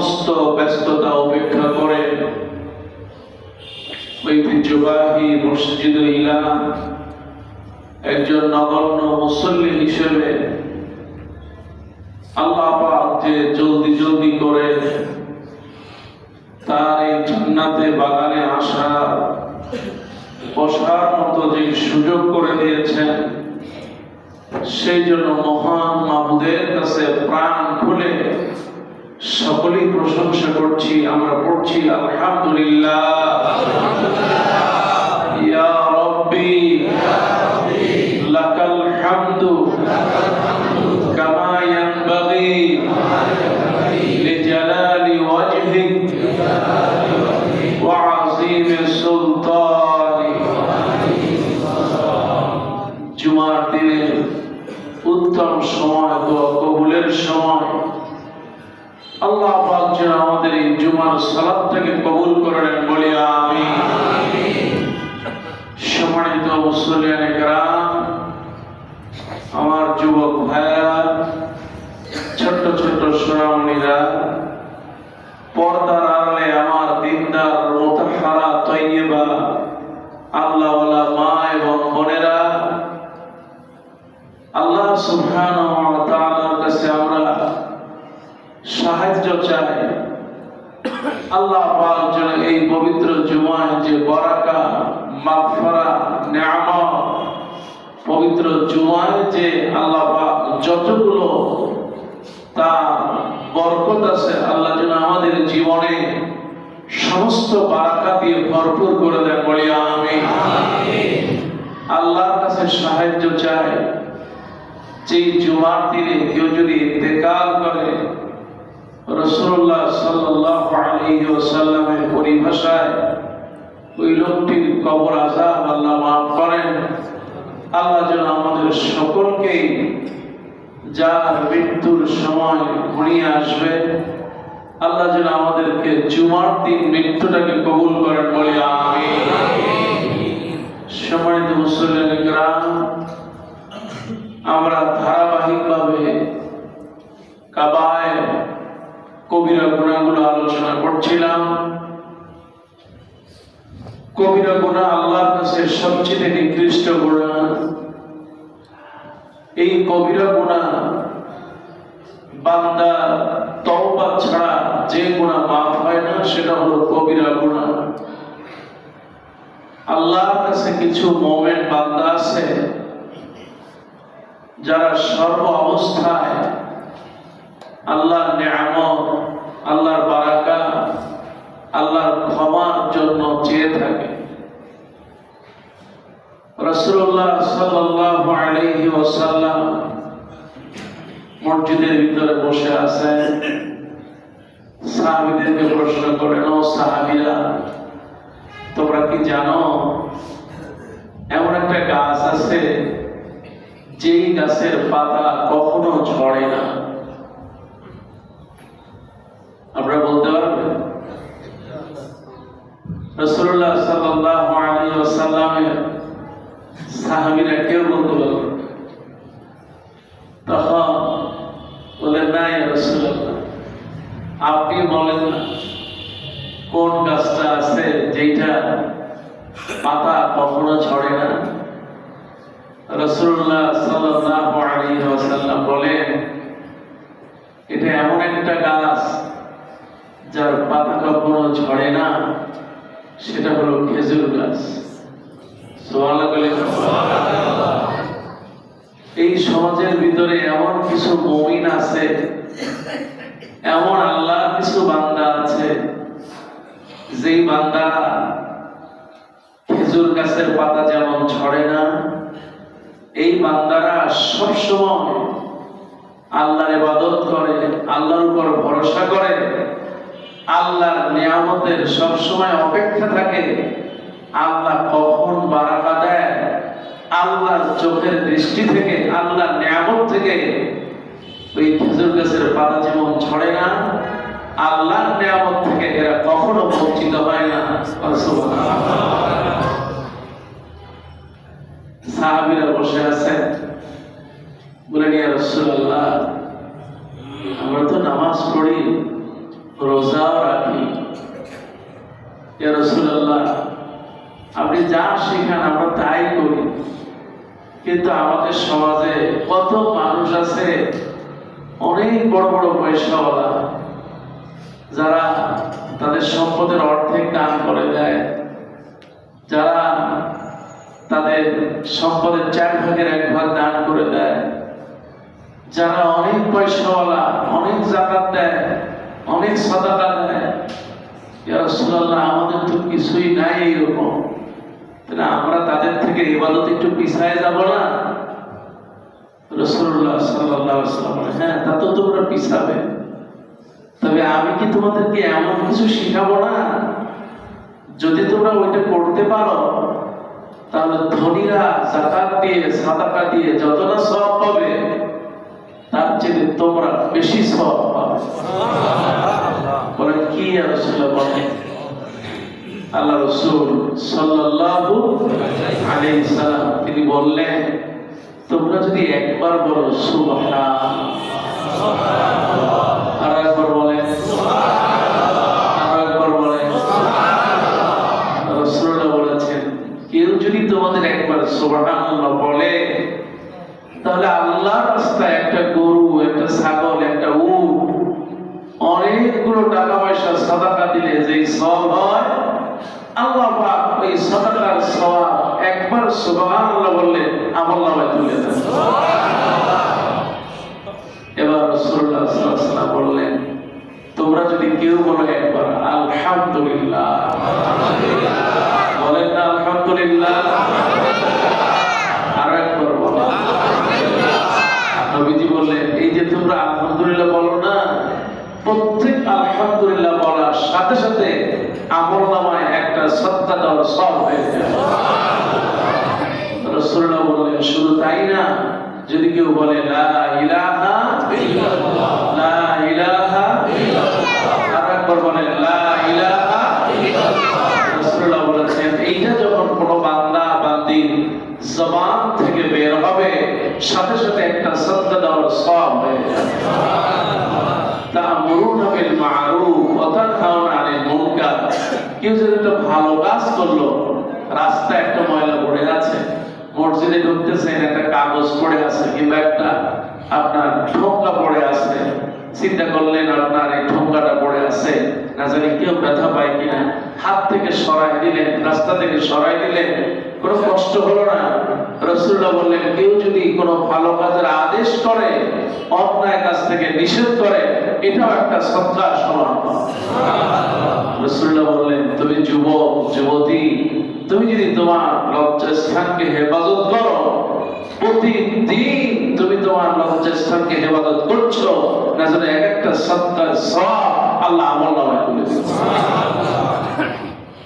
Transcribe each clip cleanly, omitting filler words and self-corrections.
সমস্ত ব্যস্ততা উপেক্ষা করে ঐতিহ্যবাহী মসজিদে ইলা একজন নগণ্য মুসল্লি হিসেবে আল্লাহ পাক যে জলদি জলদি করে তার এই জান্নাতে বাগানে আসার বসার মতো যে সুযোগ করে দিয়েছেন, সেই জন্য মহান মাবুদের কাছে প্রাণ খুলে সকলেই প্রশংসা করছি। আমরা পড়ছি আলহামদুলিল্লাহ, ইয়া রব্বি লাকাল হামদু কামা ইয়ানবাগি লিজালালি ওয়াজহিক ওয়া আযীমি সুলতানিক। জুমার দিনে উত্তম সময়, দোয়া কবুলের সময়। আল্লাহ পাক যেন আমাদের এই জুমার সালাতটাকে কবুল করেন, বলি আমিন। সম্মানিত মুসল্লিয়ানে কেরাম, আমার যুবক ভাইরা, ছোট্ট ছোট্ট সোনামণিরা, পর্দার আড়ালে আমার দিনদার মুতাহহারা তয়্যিবা আল্লাহওয়ালা মা এবং বোনেরা, আল্লাহ সুবহানাহু ওয়া তাআলার কাছে আমরা সাহায্য চাই। আল্লাহ পাক যেন এই পবিত্র জুমায় যে বারাকা, মাগফিরাত, নিয়ামত, পবিত্র জুমায় যে আল্লাহ পাক যতগুলো তার বরকত আছে, আল্লাহ যেন আমাদের জীবনে সমস্ত বারাকা দিয়ে ভরপুর করে দেন, বলি আমিন। আল্লাহর কাছে সাহায্য চাই যে জুমার দিনে কেউ যদি ইন্তেকাল করে, রাসূলুল্লাহ সাল্লাল্লাহু আলাইহি ওয়াসাল্লামের পরিভাষায় ওই লোকটির কবর আযাব আল্লাহ মাফ করেন। আল্লাহ যেন আমাদের সকলকে যার মৃত্যুর সময় ঘনিয়ে আসবে, আল্লাহ যেন আমাদেরকে জুমার দিন মৃত্যুটাকে কবুল করেন, বলি আমিন। সম্মানিত মুসল্লিয়ানে কেরাম, আমরা ধারাবাহিকভাবে কাবায়ে কবিরা গুনাহগুলো আলোচনা করছিলাম। কবিরা গুনাহ আল্লাহর কাছে সবচেয়ে নিকৃষ্ট গুনাহ। এই কবিরা গুনাহ বান্দা তওবা ছাড়া যে গুনাহ মাফ হয় না, সেটা হলো কবিরা গুনাহ। আল্লাহর কাছে কিছু মুমিন বান্দা আছে যারা সর্ব অবস্থায় আল্লাহর নিয়ামত, আল্লাহর বারাকা, আল্লাহর ক্ষমার জন্য চেয়ে থাকে। রাসূলুল্লাহ সাল্লাল্লাহু আলাইহি ওয়াসাল্লাম মসজিদের ভিতরে বসে আছেন। সাহাবীদেরকে প্রশ্ন করেন, ও সাহাবীরা, তোমরা কি জানো এমন একটা গাছ আছে যেই গাছের পাতা কখনো ঝরে না? আপনারা বলতে পারবেন? রাসূলুল্লাহ সাল্লাল্লাহু আলাইহি ওয়াসাল্লামের সাহাবীরা কেউ বলতে পারবে? তখন বলেন, না ইয়া রাসূলুল্লাহ, আপনি বলেন না কোন গাছটা আছে যেটা পাতা কখনো ঝরে না? রাসূলুল্লাহ সাল্লাল্লাহু আলাইহি ওয়াসাল্লাম বলেন, এটা এমন একটা গাছ যার পাতা কখনো ঝরে না, সেটা হলো খেজুর গাছ। সুবহানাল্লাহ। এই সমাজের ভিতরে এমন কিছু মুমিন আছে, এমন আল্লাহর কিছু বান্দা আছে, যেই বান্দা খেজুর গাছের পাতা যেমন ঝরে না, এই বান্দারা সবসময় আল্লাহর ইবাদত করে, আল্লাহর উপর ভরসা করে, আল্লাহর নিয়ামতের সবসময় অপেক্ষা থাকে। আল্লাহ কখন বারাকা দেয়, আল্লাহর চোখের দৃষ্টি থেকে, আল্লাহর নিয়ামত থেকে ওই খেজুর গাছের পাতা যেমন ঝরে না, আল্লাহর নিয়ামত থেকে এরা কখনো বঞ্চিত হয় না। সাহাবীরা বসে আছেন, বলেন, ইয়া রাসূলুল্লাহ, আমরা তো নামাজ পড়ি, রোজাও রাখি। ইয়া রাসূলুল্লাহ, আপনি যা শেখান আমরা তাই করি, কিন্তু আমাদের সমাজে কত মানুষ আছে অনেক বড় বড় পয়সাওয়ালা, যারা তাদের সম্পদের অর্ধেক দান করে দেয়, যারা তাদের সম্পদের 4/1 দান করে দেয়, যারা অনেক পয়সাওয়ালা, অনেক যাকাত দেয়, অনেক সাদাকা দেয়। ইয়া রাসূলুল্লাহ, আমাদের তো কিছুই নাই এইরকম, তাহলে আমরা তাদের থেকে ইবাদত একটু পিছায় যাব না? রাসূলুল্লাহ সাল্লাল্লাহু আলাইহি ওয়াসাল্লাম বলেন, হ্যাঁ, তা তো তোমরা পিছাবে, তবে আমি কি তোমাদেরকে এমন কিছু শিখাবো না, যদি তোমরা ওইটা করতে পারো তাহলে ধনীরা যাকাত দিয়ে সাদাকা দিয়ে যত না সওয়াব পাবে তার চেয়ে তোমরা বেশি সওয়াব পাবে। বলেন কি ইয়া রাসূলুল্লাহ? বলেন আল্লাহ রাসূল সাল্লাল্লাহু আলাইহি সাল্লাম তিনি বললেন, তোমরা যদি একবার বলো সুবহানাল্লাহ, আর একবার বলেন সুবহানাল্লাহ, আর একবার বলেন সুবহানাল্লাহ। রাসূলুল্লাহ বলেছেন, কেউ যদি তোমাদের একবার সুবহানাল্লাহ বলে, তাহলে আল্লাহর রাস্তায় একটা গরু, একটা ছাগল, একটা উট, অনেকগুলো টাকা পয়সা সাদাকা দিলে যেই সওয়াব হয়, আল্লাহ পাক ওই সাদাকার সওয়াব একবার সুবহানাল্লাহ বললে আমলনামায় তুলে দেন। এবার রাসূলুল্লাহ সাল্লাল্লাহু আলাইহি ওয়াসাল্লাম বললেন, তোমরা যদি কেউ বলো একবার আলহামদুলিল্লাহ, বলেন না আলহামদুলিল্লাহ, আর একবার বলো। নবীজি বললেন, এই যে তোমরা আলহামদুলিল্লাহ বলো না, প্রত্যেক আলহামদুলিল্লাহ বলার সাথে সাথে আমলনামায় একটা সাদকা দেওয়ার সওয়াব হয়ে যায়। রাসূলুল্লাহ বললেন, শুধু তাই না, যদি কেউ বলে লা ইলাহা ইল্লাল্লাহ, লা ইলাহা ইল্লাল্লাহ, আর একবার বলে লা ইলাহা ইল্লাল্লাহ, রাসূলুল্লাহ বলেছেন, এইটা যখন কোনো বান্দা বান্দির জবান থেকে বের হবে, সাথে সাথে একটা সাদকা দেওয়ার সওয়াব হয়ে যায়। তা'মুরুনা বিল মা'রুফ ওয়া তানহাউনা আনিল মুনকার। কেউ যদি একটা ভালো কাজ করলো, রাস্তায় একটা ময়লা পড়ে আছে, মসজিদে ঢুকতেছেন একটা কাগজ পড়ে আছে, কিংবা একটা আপনার ঠোঙ্গা পড়ে আছে, চিন্তা করলেন আপনার এই ঠোঙ্গাটা পড়ে আছে, না জানি কেউ ব্যথা পায় কিনা, হাত থেকে সরাই দিলেন, রাস্তা থেকে সরাই দিলেন, কোনো কষ্ট হলো না। রাসূলুল্লাহ বললেন, কেউ যদি কোনো ভালো কাজের আদেশ করে, অন্যায় কাজ থেকে নিষেধ করে, এটাও একটা সদকার সমান। রাসূলুল্লাহ বললেন, তুমি যুবক যুবতী, তুমি যদি তোমার লজ্জাস্থানকে হেফাজত করো, প্রতিদিন তুমি তোমার লজ্জাস্থানকে হেফাজত করছো, না জানো এক একটা সদকার সওয়াব আল্লাহ আমলনামায় তুলে দিবেন।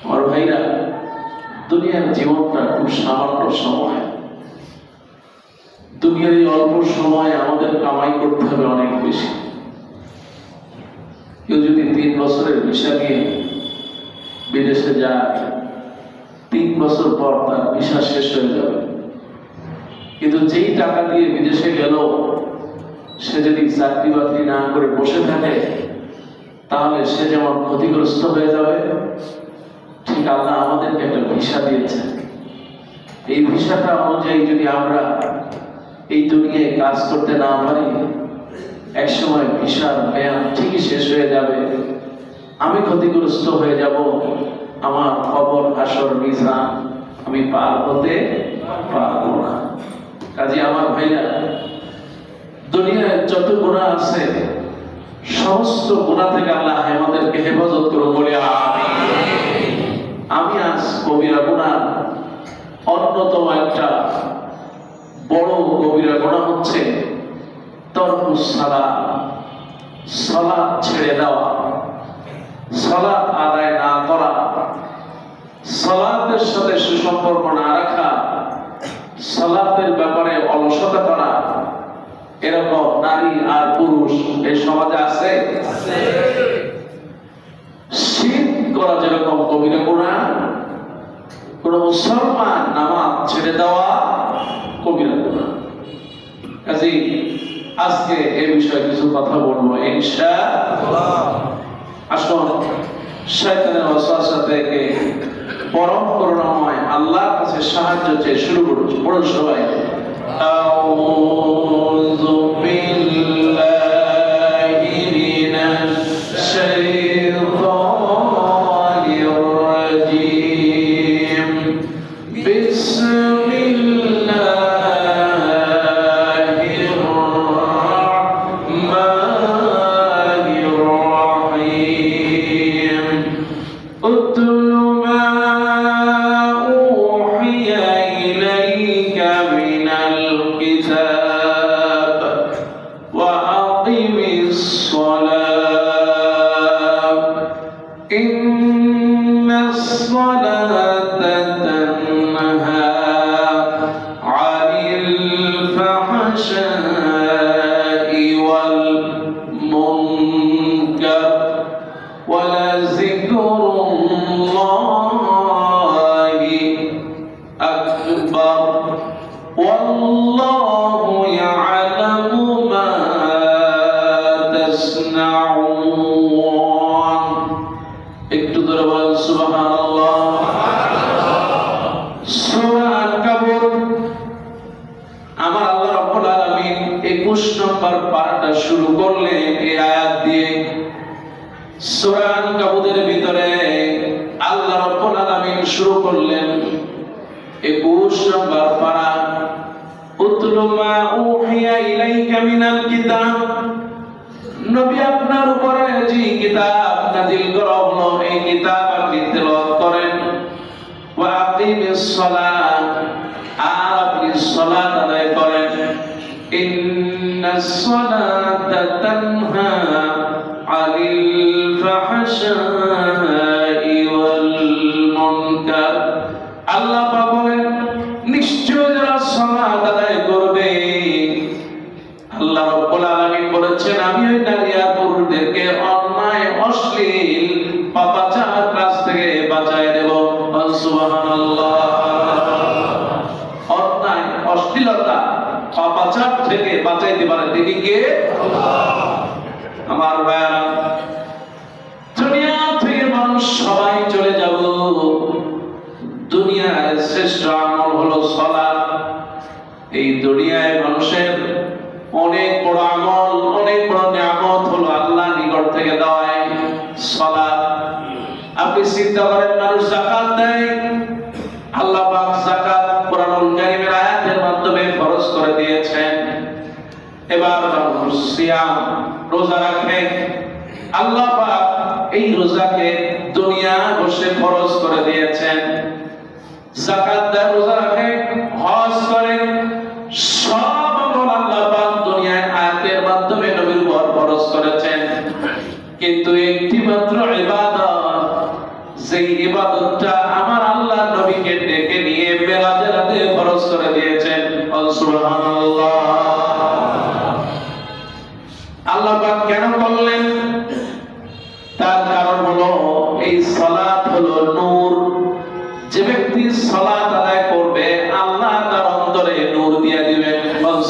আমার ভাইরা, দুনিয়ার জীবনটা খুব সামান্য সময়। দুনিয়ার এই অল্প সময় আমাদের কামাই করতে হবে অনেক বেশি। কেউ যদি 3 বছরের ভিসা নিয়ে বিদেশে যায়, 3 বছর পর তার ভিসা শেষ হয়ে যাবে, কিন্তু যেই টাকা দিয়ে বিদেশে গেল, সে যদি চাকরি বাকরি না করে বসে থাকে, তাহলে সে যেমন ক্ষতিগ্রস্ত হয়ে যাবে, ঠিক আল্লাহ আমাদেরকে একটা ভিসা দিয়েছে। এই ভিসাটা অনুযায়ী যদি আমরা এই দুনিয়ায় কাজ করতে না পারি, একসময় ভিসার মেয়াদ ঠিকই শেষ হয়ে যাবে, আমি ক্ষতিগ্রস্ত হয়ে যাব, আমার কবর হাসর মিজান আমি পার হতে পারবো না। কাজে আমার ভাইরা, দুনিয়ায় যত গুনাহ আছে, সমস্ত গুনাহ থেকে আল্লাহ আমাদেরকে হেফাজত করুন, বলে আমিন। আমি আজ কবিরা গুনাহ, অন্যতম একটা বড় কবিরা গুনাহ হচ্ছে তরকুস সালাত, সালাত ছেড়ে দেওয়া, সালাত আদায় না করা, সালাতের সাথে সুসম্পর্ক না রাখা, সালাতের ব্যাপারে অলসতা করা। এরকম নারী আর পুরুষ এই সমাজে আছে। শিরক করা যেরকম কবিরা গুনাহ, কোন মুসলমান নামাজ ছেড়ে দেওয়া কবিরা গুনাহ। কাজেই আজকে এই বিষয়ে কিছু কথা বলবো ইনশাআল্লাহ। আসুন শয়তানের ওয়াসওয়াসা থেকে পরম করুণাময় আল্লাহর কাছে সাহায্য চেয়ে শুরু করুন। পড়ুন সবাই, আউযু বিল্লাহি মিনাশ শাইতানির রাজীম। বিসমিল্লাহির রাহমানির রাহিম। উতলু মা উহিয়া ইলাইকা মিনাল কিতাব ওয়া আকিমিস সালাত ইন্নাস সালাতা তানহা আনিল ফাহশাই ওয়াল মুনকার ওয়ালাযিকরুল্লাহি আকবার ওয়াল্লাহু ইয়ালামু মা তাসনাউন। একটু ধরে বলেন সুবহানাল্লাহ। সূরা আনকাবুত, আমার আল্লাহ রাব্বুল আলামিন 21 নম্বর পারাটা শুরু করলেন এই আয়াত দিয়ে। সূরা আনকাবুতের ভিতরে আল্লাহ রাব্বুল আলামিন শুরু করলেন 21 নম্বর পারা। উতলু মা উহিয়া ইলাইকা মিনাল কিতাব, নবী আপনার উপরে যে কিতাব নাযিল করা হলো এই কিতাব আপনি তেলাওয়াত করেন। ওয়া আকিমিস সালাত, আর আপনি সালাত আদায় করেন। ইন্নাস সালাতা তানহা আনিল ফাহশাই ওয়াল মুনকার। আল্লাহ পাক বলেন, নিশ্চয় যারা সালাত আদায় করবে, আল্লাহ রাব্বুল আলামিন বলেছেন আমি ওই নারী আর পুরুষদেরকে অন্যায় অশ্লীল পাপাচার কাজ থেকে বাঁচায় দেব। সুবহানাল্লাহ। অন্যায় অশ্লীলতা পাপাচার থেকে বাঁচাইতে পারে তিনি কে? আমার ভাইরা, দুনিয়া থেকে মানুষ সবাই চলে যাব, দুনিয়ার শ্রেষ্ঠ আমল হলো সালাত। এই দুনিয়ায় মানুষের অনেক বড় আমল, অনেক বড় নিয়ামত হলো আল্লাহ নিকট থেকে দেওয়ায় সালাত। আপনি চিন্তা করেন, মানুষ যাকাত দেয়, আল্লাহ পাক যাকাত কোরআনুল কারীমের আয়াতের মাধ্যমে ফরজ করে দিয়েছেন। এবার মানুষ সিয়াম রোজা রাখে, আল্লাহ পাক এই রোজাকে দুনিয়া বসে ফরজ করে দিয়েছেন। যাকাত দেয়, রোজা রাখে, হজ করে, সব আমল আল্লাহ পাক দুনিয়ায় আয়াতের মাধ্যমে নবীর উপর ফরজ করেছেন। কিন্তু একটি মাত্র ইবাদত, যেই ইবাদতটা আমার আল্লাহ নবীকে ডেকে নিয়ে মেরাজের রাতে ফরজ করে দিয়েছেন। সুবহানাল্লাহ। আল্লাহ পাক কেন করলেন? তার কারণ হলো এই সালাত হলো নূর। যে ব্যক্তি সালাত আদায় করবে আল্লাহ তার অন্তরে নূর দিয়ে দিবেন।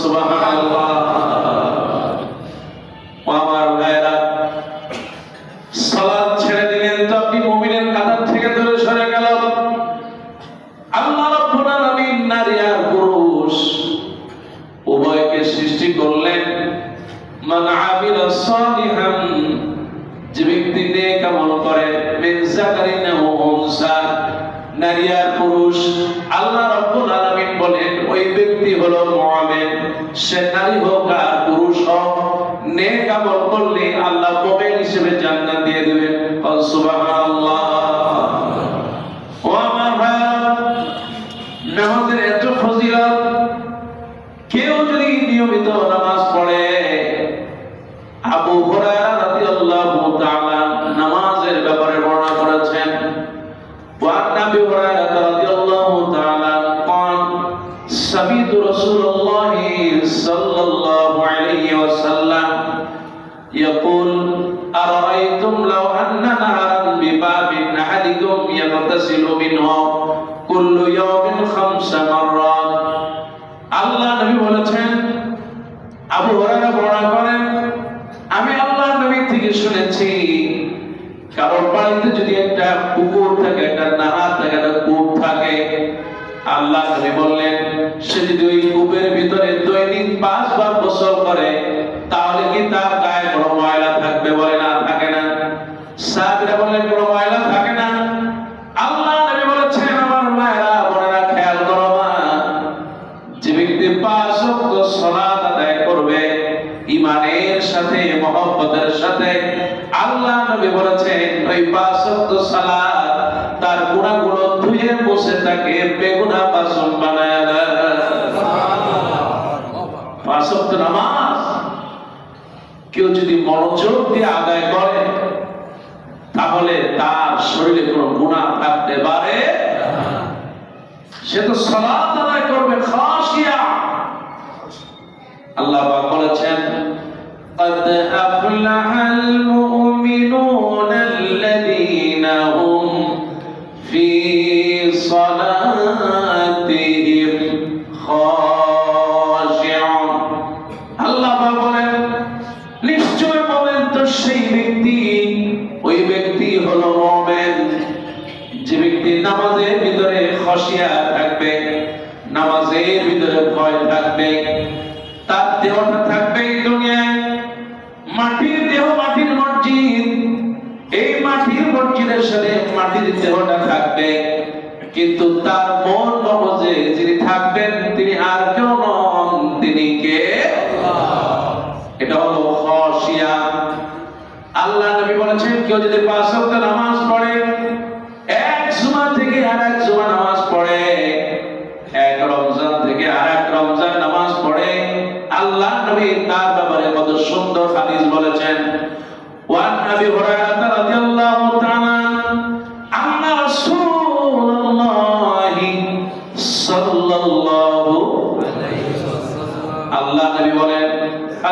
সুবহানাল্লাহ। আমার ভাইরা, সালাত ছেড়ে দিলেন তো আপনি মুমিনের কাতার থেকে দূরে সরে গেল। আল্লাহ রাব্বুল আলামিন নারী আর পুরুষ উভয়কে সৃষ্টি করলেন। মান আমিলা সালিহান, যে ব্যক্তি নেক আমল করে, মিন যাকারিন ওয়া উনসা, নারী আর পুরুষ, আল্লাহ রাব্বুল আলামিন বলেন ওই ব্যক্তি হলো মুমিন। সে নারী হোক আর পুরুষ হোক, নেক আমল করলে আল্লাহ মুমিন হিসেবে জান্নাত দিয়ে দিবেন। সুবহানাল্লাহ। ও আমার ভাইরা, নামাজের এত ফজিলত, কেউ যদি নিয়মিত নামাজ পড়ে, আবু হুরায়রা রাদিয়াল্লাহু তাআলা নামাজের ব্যাপারে বর্ণনা করেছেন। وعن ابي هريره رضي الله تعالى قال سمعت رسول الله صلى الله عليه وسلم يقول ارايتم لو ان نهرا بباب احدكم يغتسل منه كل يوم 5 مرات। আল্লাহ নবী বলেছেন, আবু হুরায়রা বর্ণনা করেন, আমি আল্লাহ নবী থেকে শুনেছি কারোর বাড়িতে যদি একটা পুকুর থাকে, একটা নাহার থাকে, একটা কূপ থাকে, আল্লাহ নবী বললেন সে যদি ওই কূপের ভিতরে দৈনিক 5 বার গোসল করে তাহলে কি তার গায়ে কোনো ময়লা থাকবে? বলে না, থাকে না। সাহাবীরা বললেন কোনো ময়লা থাকে না। আল্লাহ নবী বলেছেন আমার মায়েরা বোনেরা খেয়াল করো মা, যে ব্যক্তি 5 ওয়াক্ত সালাত আদায় করবে ঈমানের সাথে মহব্বতের সাথে, আল্লাহ নবী বলেছেন ওই 5 ওয়াক্ত সালাত তার গুনাহগুলো ধুয়ে মুছে তাকে বেগুনা বাসন বানায় দেয়। 5 ওয়াক্ত নামাজ কেউ যদি মনোযোগ দিয়ে আদায় করে তাহলে তার শরীরে কোনো গুনাহ থাকতে পারে না। সে তো সালাত আদায় করবে খাশিয়া। আল্লাহ পাক বলেছেন قد أفلح المؤمنون الذين هم في صلاتهم خاشعون। আল্লাহ পাক বলেন নিশ্চয় মুমিন তো সেই ব্যক্তি, ওই ব্যক্তি হলো মুমিন যে ব্যক্তি নামাজের ভিতরে খশিয়া থাকবে, নামাজের ভিতরে ভয় থাকবে। তার দেহটা থাকবে এই দুনিয়ায় মাটির দেহ, মাটির মসজিদ, এই মাটির মসজিদের সাথে মাটির দেহটা থাকবে, কিন্তু তার মন মগজে যিনি থাকবেন তিনি আর কেউ নন, তিনি কে? এটা হলো খশিয়া। আল্লাহ নবী বলেছেন কেউ যদি 5 ওয়াক্ত নামাজ পড়ে, এক জুমা থেকে আরেক জুমা নামাজ পড়ে, এক রমজান থেকে আরেক রমজান নামাজ পড়ে, আল্লাহ নবী তার ব্যাপারে কত সুন্দর হাদিস বলেছেন। ওয়ান আবি হুরায়রা রাদিয়াল্লাহু তাআলা আন্না রাসূলুল্লাহি সাল্লাল্লাহু আলাইহি ওয়াসাল্লাম, আল্লাহ নবী বলেন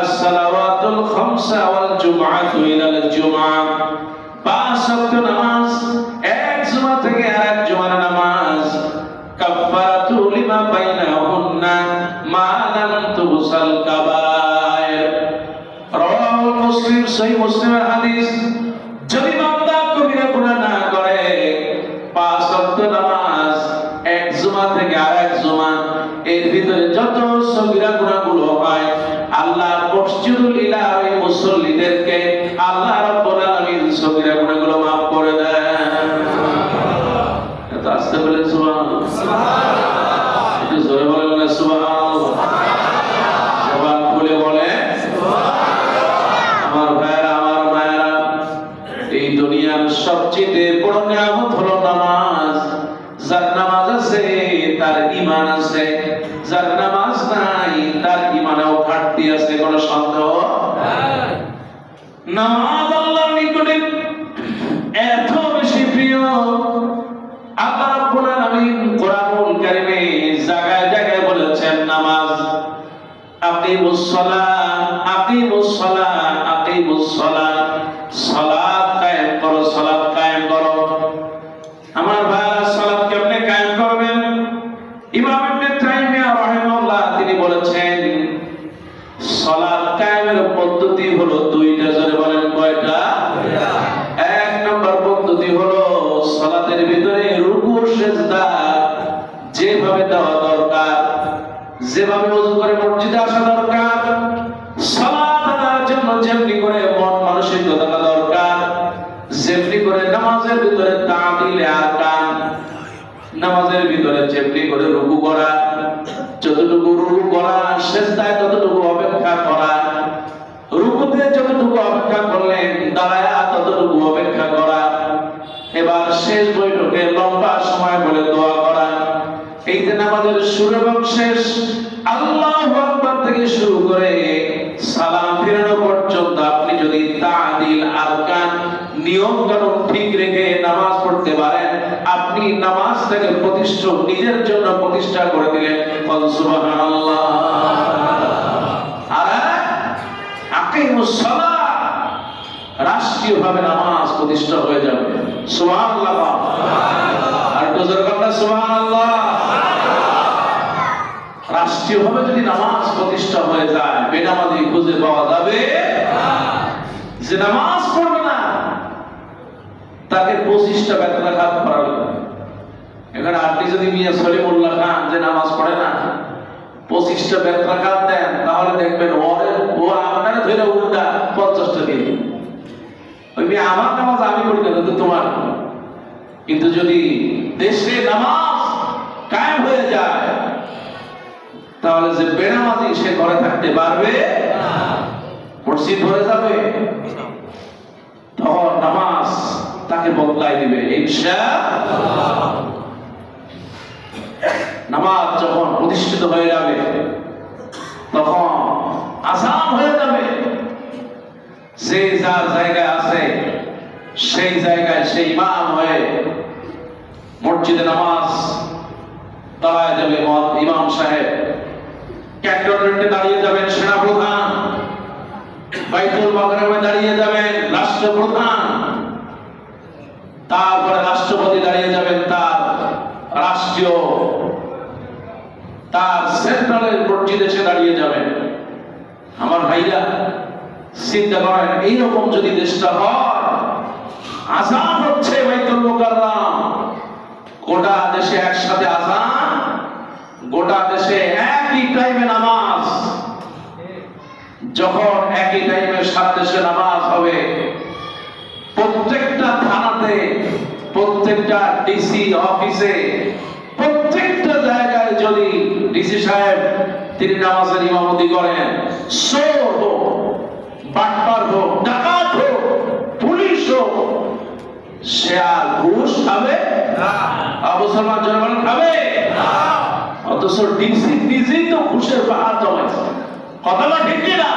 as-salawatul khamsa wal jum'atu ila al-jum'ah, 5 ওয়াক্ত নামাজ এক জুমা থেকে আরেক জুমার নামাজ কাফারাতু লিমা বাইনাহুন্না মা লাম তুসাল কাবায়ের। রাওয়াহুল মুসলিম, সহিহ মুসলিমের হাদিস। যদি বান্দা কবিরা গুনাহ না করে, 5 ওয়াক্ত নামাজ এক জুমা থেকে আরেক জুমা এর ভিতরে যত সগীরা গুনাহগুলো হয় আল্লাহ মসজিদুল ইলাহ ওই মুসল্লিদেরকে আল্লাহ রাব্বুল আলামিন সগীরা গুনাহগুলো maaf করে দেন। এটা আস্তে বলে সুবহানাল্লাহ, সুবহানাল্লাহ, একটু জোরে বলেন না সুবহানাল্লাহ, জবান খুলে বলে সুবহানাল্লাহ। আমার ভাইরা, আমার মায়েরা, এই দুনিয়ার সবচেয়ে বড় নিয়ামত হলো নামাজ। যার নামাজ আছে তার ঈমান আছে, যার নামাজ নাই তার ঈমানেও ঘাটতি আছে, কোনো সন্দেহ নাই। নামাজ আল্লাহর নিকটে এত বেশি প্রিয়, আল্লাহ রাব্বুল আলামিন কোরআনুল কারীমে জায়গায় জায়গায় বলেছেন নামাজ আকিমুস সালাত, আকিমুস সালাত, আকিমুস সালাত, সালাত কায়েম করো, সালাত কায়েম করো। আমার ভাইরা সালাত কেমনে কায়েম করবেন? ইমাম ইবনে তাইমিয়া রাহিমাহুল্লাহ তিনি বলেছেন সালাত কায়েমের পদ্ধতি হলো দুইটা। জোরে বলেন কয়টা? এক নম্বর পদ্ধতি হলো সালাতের ভিতরে রুকু সিজদা যেভাবে দেওয়া দরকার, যেভাবে ওযু করে মসজিদে আসা দরকার, সালাত আদায়ের জন্য যেমনি করে মন মানসিকতা দরকার, যেমনি করে নামাজের ভিতরে তাআদিলে আরকান, নামাজের ভিতরে যেমনি করে রুকু করা, যতটুকু রুকু করা, সিজদায় ততটুকু অপেক্ষা করা, রুকুতে যতটুকু অপেক্ষা করলেন দাঁড়ায় ততটুকু অপেক্ষা করা, এবার শেষ বৈঠকে লম্বা সময় বলে দোয়া করা। এই যে নামাজের শুরু এবং শেষ আল্লাহু আকবার থেকে শুরু করে সালাম ফেরানো পর্যন্ত আপনি যদি তাআদিল আরকান নিয়ম কানুন ঠিক রেখে নামাজ পড়তে পারেন, আপনি নামাজটাকে প্রতিষ্ঠা নিজের জন্য প্রতিষ্ঠা করে দিলেন। সুবহানাল্লাহ। আর আকিমুস সালাত, রাষ্ট্রীয়ভাবে নামাজ প্রতিষ্ঠা হয়ে যাবে। সুবহানাল্লাহ, সুবহানাল্লাহ। আর জোরে বলুন সুবহানাল্লাহ। রাষ্ট্রীয়ভাবে যদি নামাজ প্রতিষ্ঠা হয়ে যায়, বেনামাজি খুঁজে পাওয়া যাবে না। যে নামাজ পড়বে না তাকে 25টা বেত্রাঘাত করাবে। এখানে আপনি যদি মিয়া সলিমুল্লাহ খান যে নামাজ পড়ে না 25টা বেত্রাঘাত দেন, তাহলে দেখবেন ও আপনারা ধরে উল্টা 50টা দিন। ওই মেয়ে আমার নামাজ আমি পড়ি না, তো তোমার। কিন্তু যদি দেশে নামাজ কায়েম হয়ে যায়, তাহলে যে বেনামাজি সে ঘরে থাকতে পারবে না, মসজিদ ভরে যাবে, তখন নামাজ তাকে বদলাই দিবে ইনশাআল্লাহ। নামাজ যখন প্রতিষ্ঠিত হয়ে যাবে, তখন আযান হয়ে যাবে। যে যার জায়গায় আছে সেই জায়গায় সেই ইমাম হয়ে মসজিদে নামাজ দাঁড়ায় যাবে ইমাম সাহেব। ক্যান্টনমেন্টে দাঁড়িয়ে যাবেন সেনাপ্রধান, বাইতুল মাকরামে দাঁড়িয়ে যাবেন রাষ্ট্রপ্রধান, তারপরে রাষ্ট্রপতি দাঁড়িয়ে যাবেন তার রাষ্ট্রীয় তার সেন্ট্রালের মসজিদে সে দাঁড়িয়ে যাবেন। আমার ভাইরা চিন্তা করেন, এইরকম যদি দেশটা হয়, আযান হচ্ছে বাইতুল মুকাররম, গোটা দেশে একসাথে আযান, গোটা দেশে একই টাইমে নামাজ। যখন একই টাইমে সারা দেশে নামাজ হবে, প্রত্যেকটা থানাতে, প্রত্যেকটা ডিসি অফিসে, প্রত্যেকটা জায়গায় যদি ডিসি সাহেব তিনি নামাজের ইমামতি করেন, চোর হোক, বাটপার হোক, ডাকাত হোক, পুলিশ হোক, সে আর ঘুষ খাবে না। মুসলমান জনগণ খাবে না। অথচ ডিসি নিজেই তো ঘুষের পাহাড় জমাইছে। কথাটা ঠিক কিনা?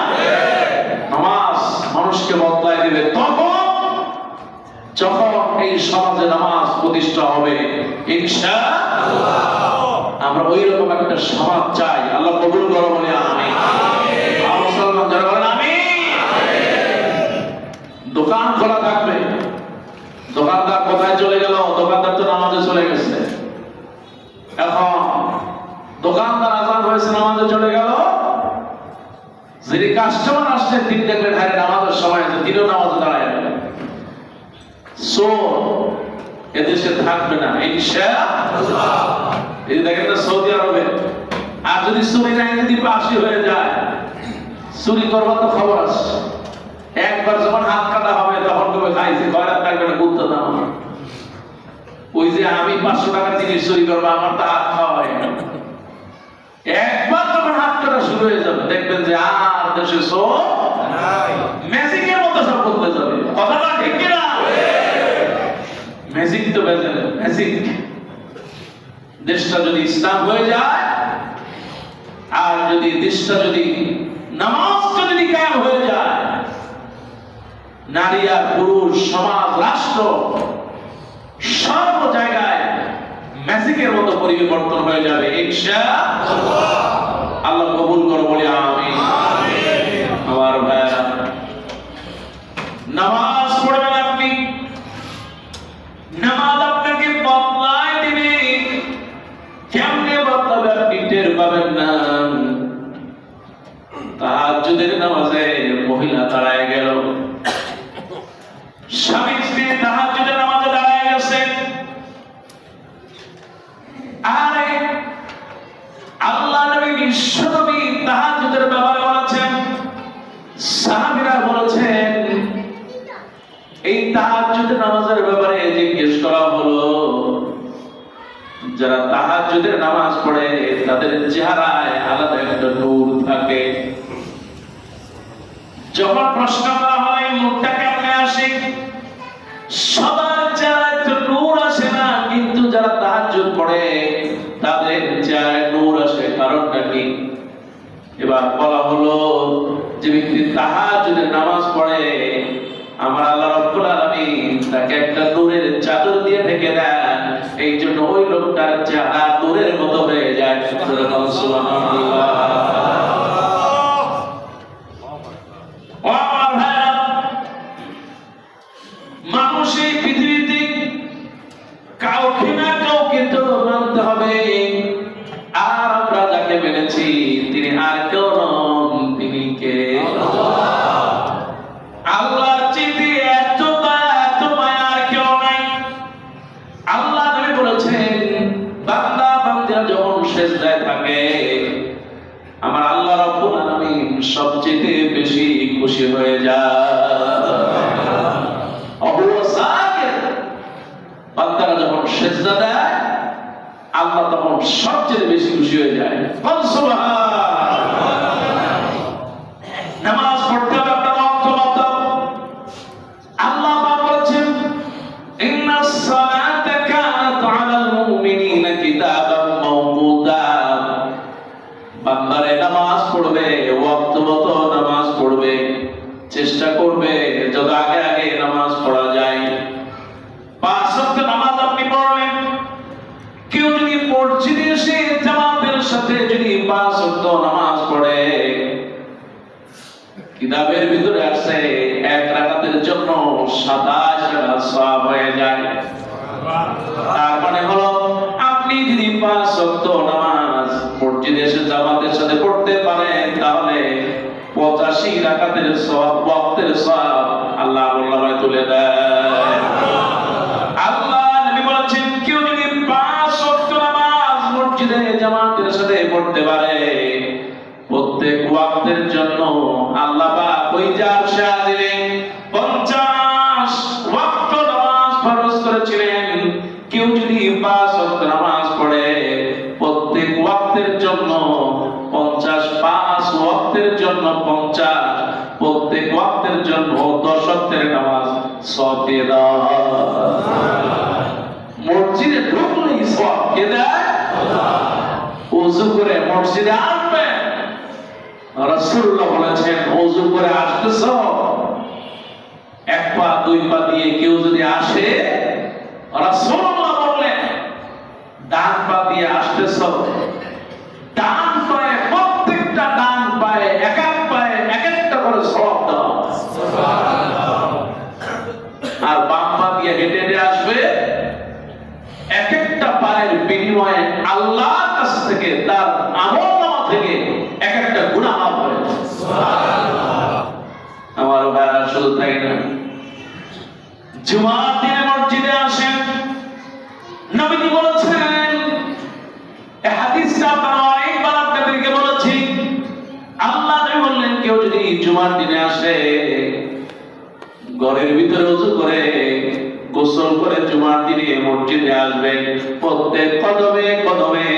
নামাজ মানুষকে বদলায় দেবে তখন যখন এই সমাজে নামাজ প্রতিষ্ঠা হবে ইনশাআল্লাহ। আমরা ওই রকম একটা সমাজ চাই। আল্লাহ কবুল করো বলে আমিন। মুসলমান জনগণ আমিন। দোকান খোলা থাকবে, দোকানদার কোথায় চলে গেল? দোকানদার তো নামাজে চলে গেছে। এখন দোকানদার আযান হয়েছে, নামাজে চলে গেল। যিনি কাস্টমার আসছেন তিনি দেখলেন হ্যাঁ নামাজের সময় আছে, তিনিও নামাজে দাঁড়ায় গেলেন। এদেশে থাকবে না ইনশাআল্লাহ। এই দেখেন না সৌদি আরবে, আর যদি চুরি নাই যদি পাশি হয়ে যায়, চুরি করবার তো খবর আছে। একবার যখন হাত কাটা হবে তখন কবে খাইছে কয়রাত থাকবে না গুরুত্ব দাও। ওই যে আমি 500 টাকার জিনিস চুরি করবো, আমার তো হাত খাওয়া হয় না। একবার যখন হাত কাটা শুরু হয়ে যাবে, দেখবেন যে আর দেশে চোর নাই, ম্যাজিকের মতো সব বদলে যাবে। কথাটা ঠিক কিনা? ম্যাজিক তো বেজে ম্যাজিক। দেশটা যদি ইসলাম হয়ে যায়, আর যদি দেশটা যদি নামাজটা যদি কায়েম হয়ে যায়, নারী আর পুরুষ, সমাজ, রাষ্ট্র সর্ব জায়গায় ম্যাজিকের মতো পরিবর্তন হয়ে যাবে ইনশাআল্লাহ। আল্লাহ কবুল করো বলে আমিন। আমার ভাইরা, নামাজ পড়বেন আপনি, নামাজ আপনাকে বদলায় দিবে। কেমনে বদলাবে আপনি টের পাবেন না। তাহাজ্জুদের নামাজে মহিলা দাঁড়ায় গেল, স্বামী স্ত্রী তাহাজ্জুদের নামাজে দাঁড়ায় গেছে। আরে আল্লাহ নবী বিশ্বনবী তাহাজ্জুদের ব্যাপারে বলেছেন, সাহাবীরা বলেছেন, এই তাহাজ্জুদের নামাজের ব্যাপারে জিজ্ঞেস করা হলো, যারা তাহাজ্জুদের নামাজ পড়ে তাদের চেহারায় আলাদা একটা নূর থাকে। যখন প্রশ্ন করা হয় মুখটা কেমনে আসে, সবার চেহারায় তো নূর আসে না, কিন্তু যারা তাহাজ্জুদ পড়ে তাদের চেহারায় নূর আসে। কারণটা কি? এবার বলা হলো, যে ব্যক্তি তাহাজ্জুদের নামাজ পড়ে আমার আল্লাহ রাব্বুল আলামিন তাকে একটা নূরের চাদর দিয়ে ঢেকে দেন। এই জন্য ওই লোকটার চেহারা নূরের মতো হয়ে যায়। সুবহানাল্লাহ। মানুষ এই পৃথিবীতে কাউকে না কাউকে তো মানতে হবে, আর আমরা যাকে মেনেছি তিনি আর কেউ নন, তিনি কে? আল্লাহর চেয়ে এত মায়ার কেউ নাই। সেজদায় থাকে, আমার আল্লাহ রাব্বুল আলামিন সবচেয়ে বেশি খুশি হয়ে যায়। বান্দারা যখন সেজদা দেয় আল্লাহ তখন সবচেয়ে বেশি খুশি হয়ে যায়। নামাজ পড়তে হবে আপনার ওয়াক্ত মতো। আল্লাহ পাক বলেছেন ইন্নাস সালাতা কানাত আলাল মুমিনিনা কিতাবাম মাওকুতা। বান্দারে নামাজ পড়বে, ওয়াক্ত মতো নামাজ পড়বে, চেষ্টা করবে যত আগে আগে নামাজ পড়া যায়। 5 ওয়াক্ত নামাজ আপনি পড়লেন, কেউ যদি মসজিদে এসে জামাতের সাথে যদি 5 ওয়াক্ত নামাজ পড়ে, কিতাবের ভিতরে আছে এক রাকাতের জন্য 27 রাকাত সওয়াব হয়ে যায়। তার মানে হলো আপনি যদি 5 ওয়াক্ত নামাজ মসজিদে এসে জামাতের সাথে পড়তে পারেন তাহলে 85 রাকাতের সওয়াব, ওয়াক্তের সওয়াব আল্লাহ আল্লাহ তুলে দেয়। আল্লাহ নবী বলেছেন কেউ যদি 5 ওয়াক্ত নামাজ মসজিদে জামাতের সাথে পড়তে পারে, প্রত্যেক ওয়াক্তের জন্য আল্লাহ পাক ওই যে আরশে আজিমে 50 ওয়াক্ত নামাজ ফরজ করেছিলেন। কেউ যদি 5 ওয়াক্ত নামাজ পড়ে প্রত্যেক ওয়াক্তের জন্য 50, 5 ওয়াক্তের জন্য 50, প্রত্যেক ওয়াক্তের জন্য 10 ওয়াক্তের নামাজ সওয়াব দিয়ে দেওয়া হয়। মসজিদে ঢুকলেই সওয়াব কে দেয়? ওযু করে মসজিদে আসবে, রাসূলুল্লাহ বলেছেন ওযু করে আসতেছো, 1 পা 2 পা দিয়ে কেউ যদি আসে, রাসূলুল্লাহ বললেন ডান পা দিয়ে আসতেছো, ডান পায়ে প্রত্যেকটা ডান পায়ে এক এক পায়ে এক একটা করে সওয়াব দাও, সুবহানাল্লাহ। আর বাম পা দিয়ে হেঁটে হেঁটে আসবে, এক একটা পায়ের বিনিময়ে আল্লাহর কাছ থেকে তার আমলনামা থেকে এক একটা গুনাহ মাফ হবে, সুবহানাল্লাহ। আমার ভাইরা শুধু তাই না, জুমার দিনে মসজিদে আসেন, নবীজি বলেছেন, এই হাদিসটা আপনারা অনেকবার আপনাদেরকে বলেছি, আল্লাহ নবী বললেন কেউ যদি জুমার দিনে আসে, ঘরের ভিতরে ওযু করে গোসল করে জুমার দিনে মসজিদে আসবে, প্রত্যেক কদমে কদমে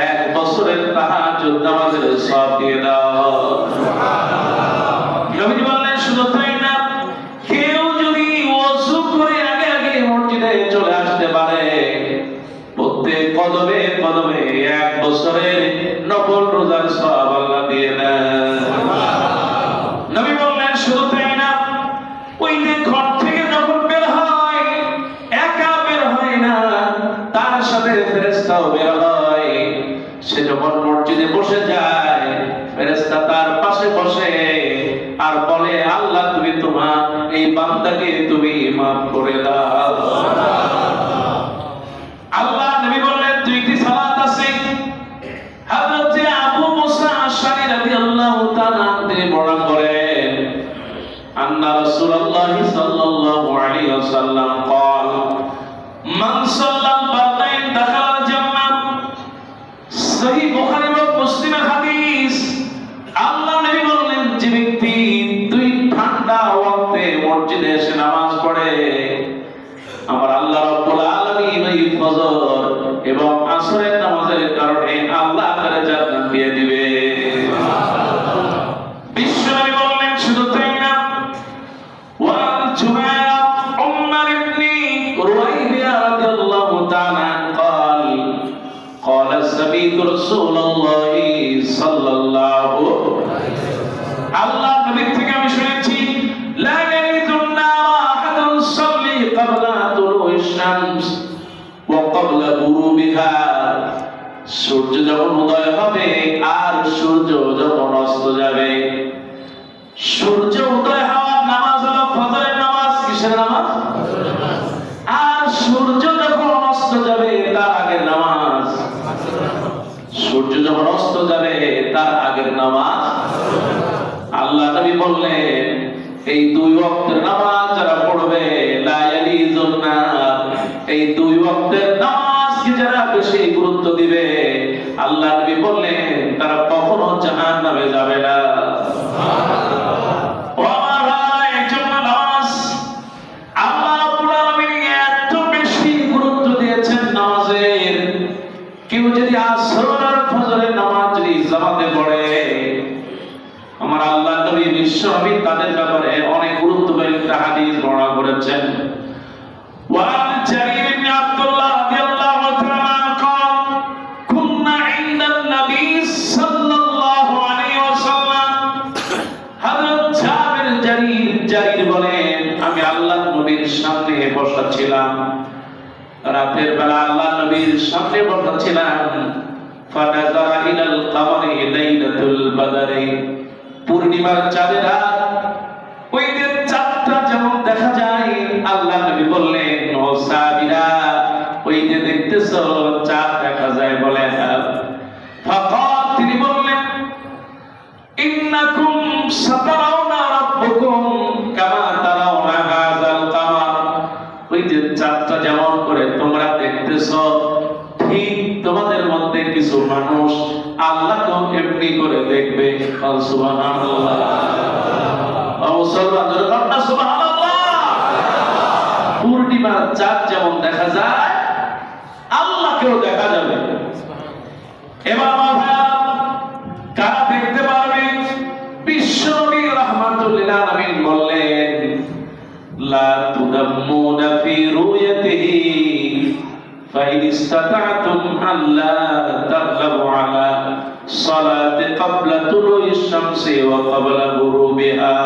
1 বছরের তাহাজ্জুদ নামাজের সওয়াব দিয়ে দাও, সুবহানাল্লাহ। নবীজি বললেন শুধু তাই না, কেউ যদি ওযু করে আগে আগে মসজিদে চলে আসতে পারে, প্রত্যেক কদমে কদমে 1 বছরের নফল রোজার সওয়াব আল্লাহ দিয়ে দেন, সুবহানাল্লাহ। নবী বললেন শুধু তাই না, ওই যে ঘর থেকে যখন বের হয় একা বের হয় না, তার সাথে ফেরেশতাও বের হয়। সে যখন মসজিদে বসে যায়, ফেরেশতা তার পাশে বসে আর বলে আল্লাহ তুমি তোমার এই বান্দাকে তুমি মাফ করে দাও, সুবহানাল্লাহ। আল্লাহ নবী বললেন 2টি সালাত আছে। হযরত আবু মুসা আশআরী রাদিয়াল্লাহু তাআলা তিনি বর্ণনা করেন, আন্না রাসূলুল্লাহ সাল্লাল্লাহু আলাইহি ওয়াসাল্লাম قال মান সাল্লাল ফারদাইন দাখালাল জান্নাহ। সহিহ বুখারী এবং মুসলিমের হাদিস। আল্লাহ নবী বললেন যে ব্যক্তি 2 ঠান্ডা ওয়াক্তে মসজিদে এসে নামাজ পড়ে, আমার আল্লাহ রাব্বুল আলামিন এই ফজর এবং আসরের নামাজের কারণে আল্লাহ তাআলা জান্নাত দিয়ে দিবে, সুবহানাল্লাহ। বিশ্বনবী বললেন শুধু তাই না, ওয়াল জুমায়া উমর ইবনে রুয়াইবিয়া রাদিয়াল্লাহু তাআলা قال قال سمعت رسول الله صلى الله عليه وسلم। আল্লাহ নবী থেকে আমি শুনেছি, লা ইয়ারিদুন নার আহাদুন সাল্লি ক্বাবলা তুলুইশ শামস ওয়া ক্বাবলা গুরুবিহা। সূর্য যখন উদয় হবে আর সূর্য যখন অস্ত যাবে, সূর্য উদয় হওয়ার নামাজ হলো ফজরের নামাজ। কিসের নামাজ? ফজরের নামাজ। আর সূর্য যখন অস্ত যাবে তার আগের নামাজ, সূর্য যখন অস্ত যাবে তার আগের নামাজ। আল্লাহ নবী বললেন এই 2 ওয়াক্তের নামাজ যারা পড়বে, লা ইয়ালিজুন নার, এই 2 ওয়াক্তের নামাজকে যারা বেশি গুরুত্ব দিবে, আল্লাহ জাহান্নামে যাবে না। ও আমার ভাই, এই জন্য নামাজ আল্লাহ রাব্বুল আলামিন এত বেশি গুরুত্ব দিয়েছেন নামাজের। কেউ যদি আসর আর ফজরের নামাজ যদি জামাতে পড়ে, আমার আল্লাহ নবী বিশ্বনবী তাদের ব্যাপারে অনেক গুরুত্বপূর্ণ একটা হাদিস বর্ণনা করেছেন। وعن جرير بن عبد الله رضي الله تعالى عنه قال كنا عند النبي صلى الله عليه وسلم حضرت জাবির জারির বলেন, আমি আল্লাহ নবীর সামনে বসা ছিলাম, রাতের বেলা আল্লাহ নবীর সামনে বসা ছিলাম। ফানাজারা ইলাল কামারি লাইলাতুল বদরি, পূর্ণিমার চাঁদের রাত, ওই যে চাঁদটা যেমন দেখা যায়, আল্লাহ নবী বললেন, ও সাহাবীরা, ওই যে দেখতেছো চাঁদ দেখা যায়, বলে ফাকাত, তিনি বললেন, ইন্নাকুম সাতারাউনা রাব্বুকুম কামা তারাউনা হাযাল কামার, ওই যে চাঁদটা যেমন করে তোমরা দেখতেছো, ঠিক তোমাদের মধ্যে কিছু মানুষ আল্লাহকে এমনি করে দেখবে। সুবহানাল্লাহ। পূর্ণিমার চাঁদ যেমন দেখা যায়, আল্লাহকেও দেখা যাবে। এবার আমার ভাইরা, কারা দেখতে পারবে? বিশ্বনবী রাহমাতুল লিল আলামিন বললেন, লা তুদাম্মুনা ফি রুয়াতিহি ফাইন ইসতাতা'তুম আল্লা তাগলাবু আলা সালাতি ক্বাবলা তুলুইশ শামসি ওয়া ক্বাবলা গুরুবিহা,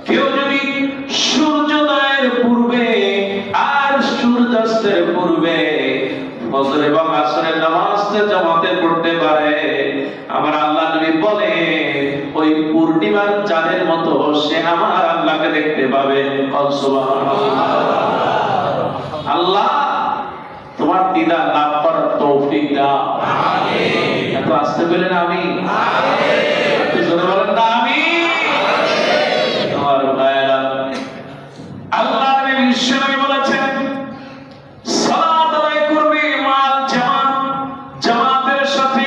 কেউ যদি সূর্যোদয়ের পূর্বে আর সূর্যাস্তের পূর্বে ফজর এবং আসরের নামাজে জামাতে পড়তে পারে, আমার আল্লাহ নবী বলে, ওই পূর্ণিমার চাঁদের মতো সে আমার আল্লাহকে দেখতে পাবে। সুবহানাল্লাহ। আল্লাহ তোমার দিদার লাভ করার তৌফিক দাও। আমিন। এত আসতে বলেন আমিন। আমিন। একটু জোরে বলেন না আমিন। আমার ভাইরা, আল্লাহ নবী বিশ্বনবী বলেছেন, সালাত আদায় করবে মাল জামাত, জামাতের সাথে।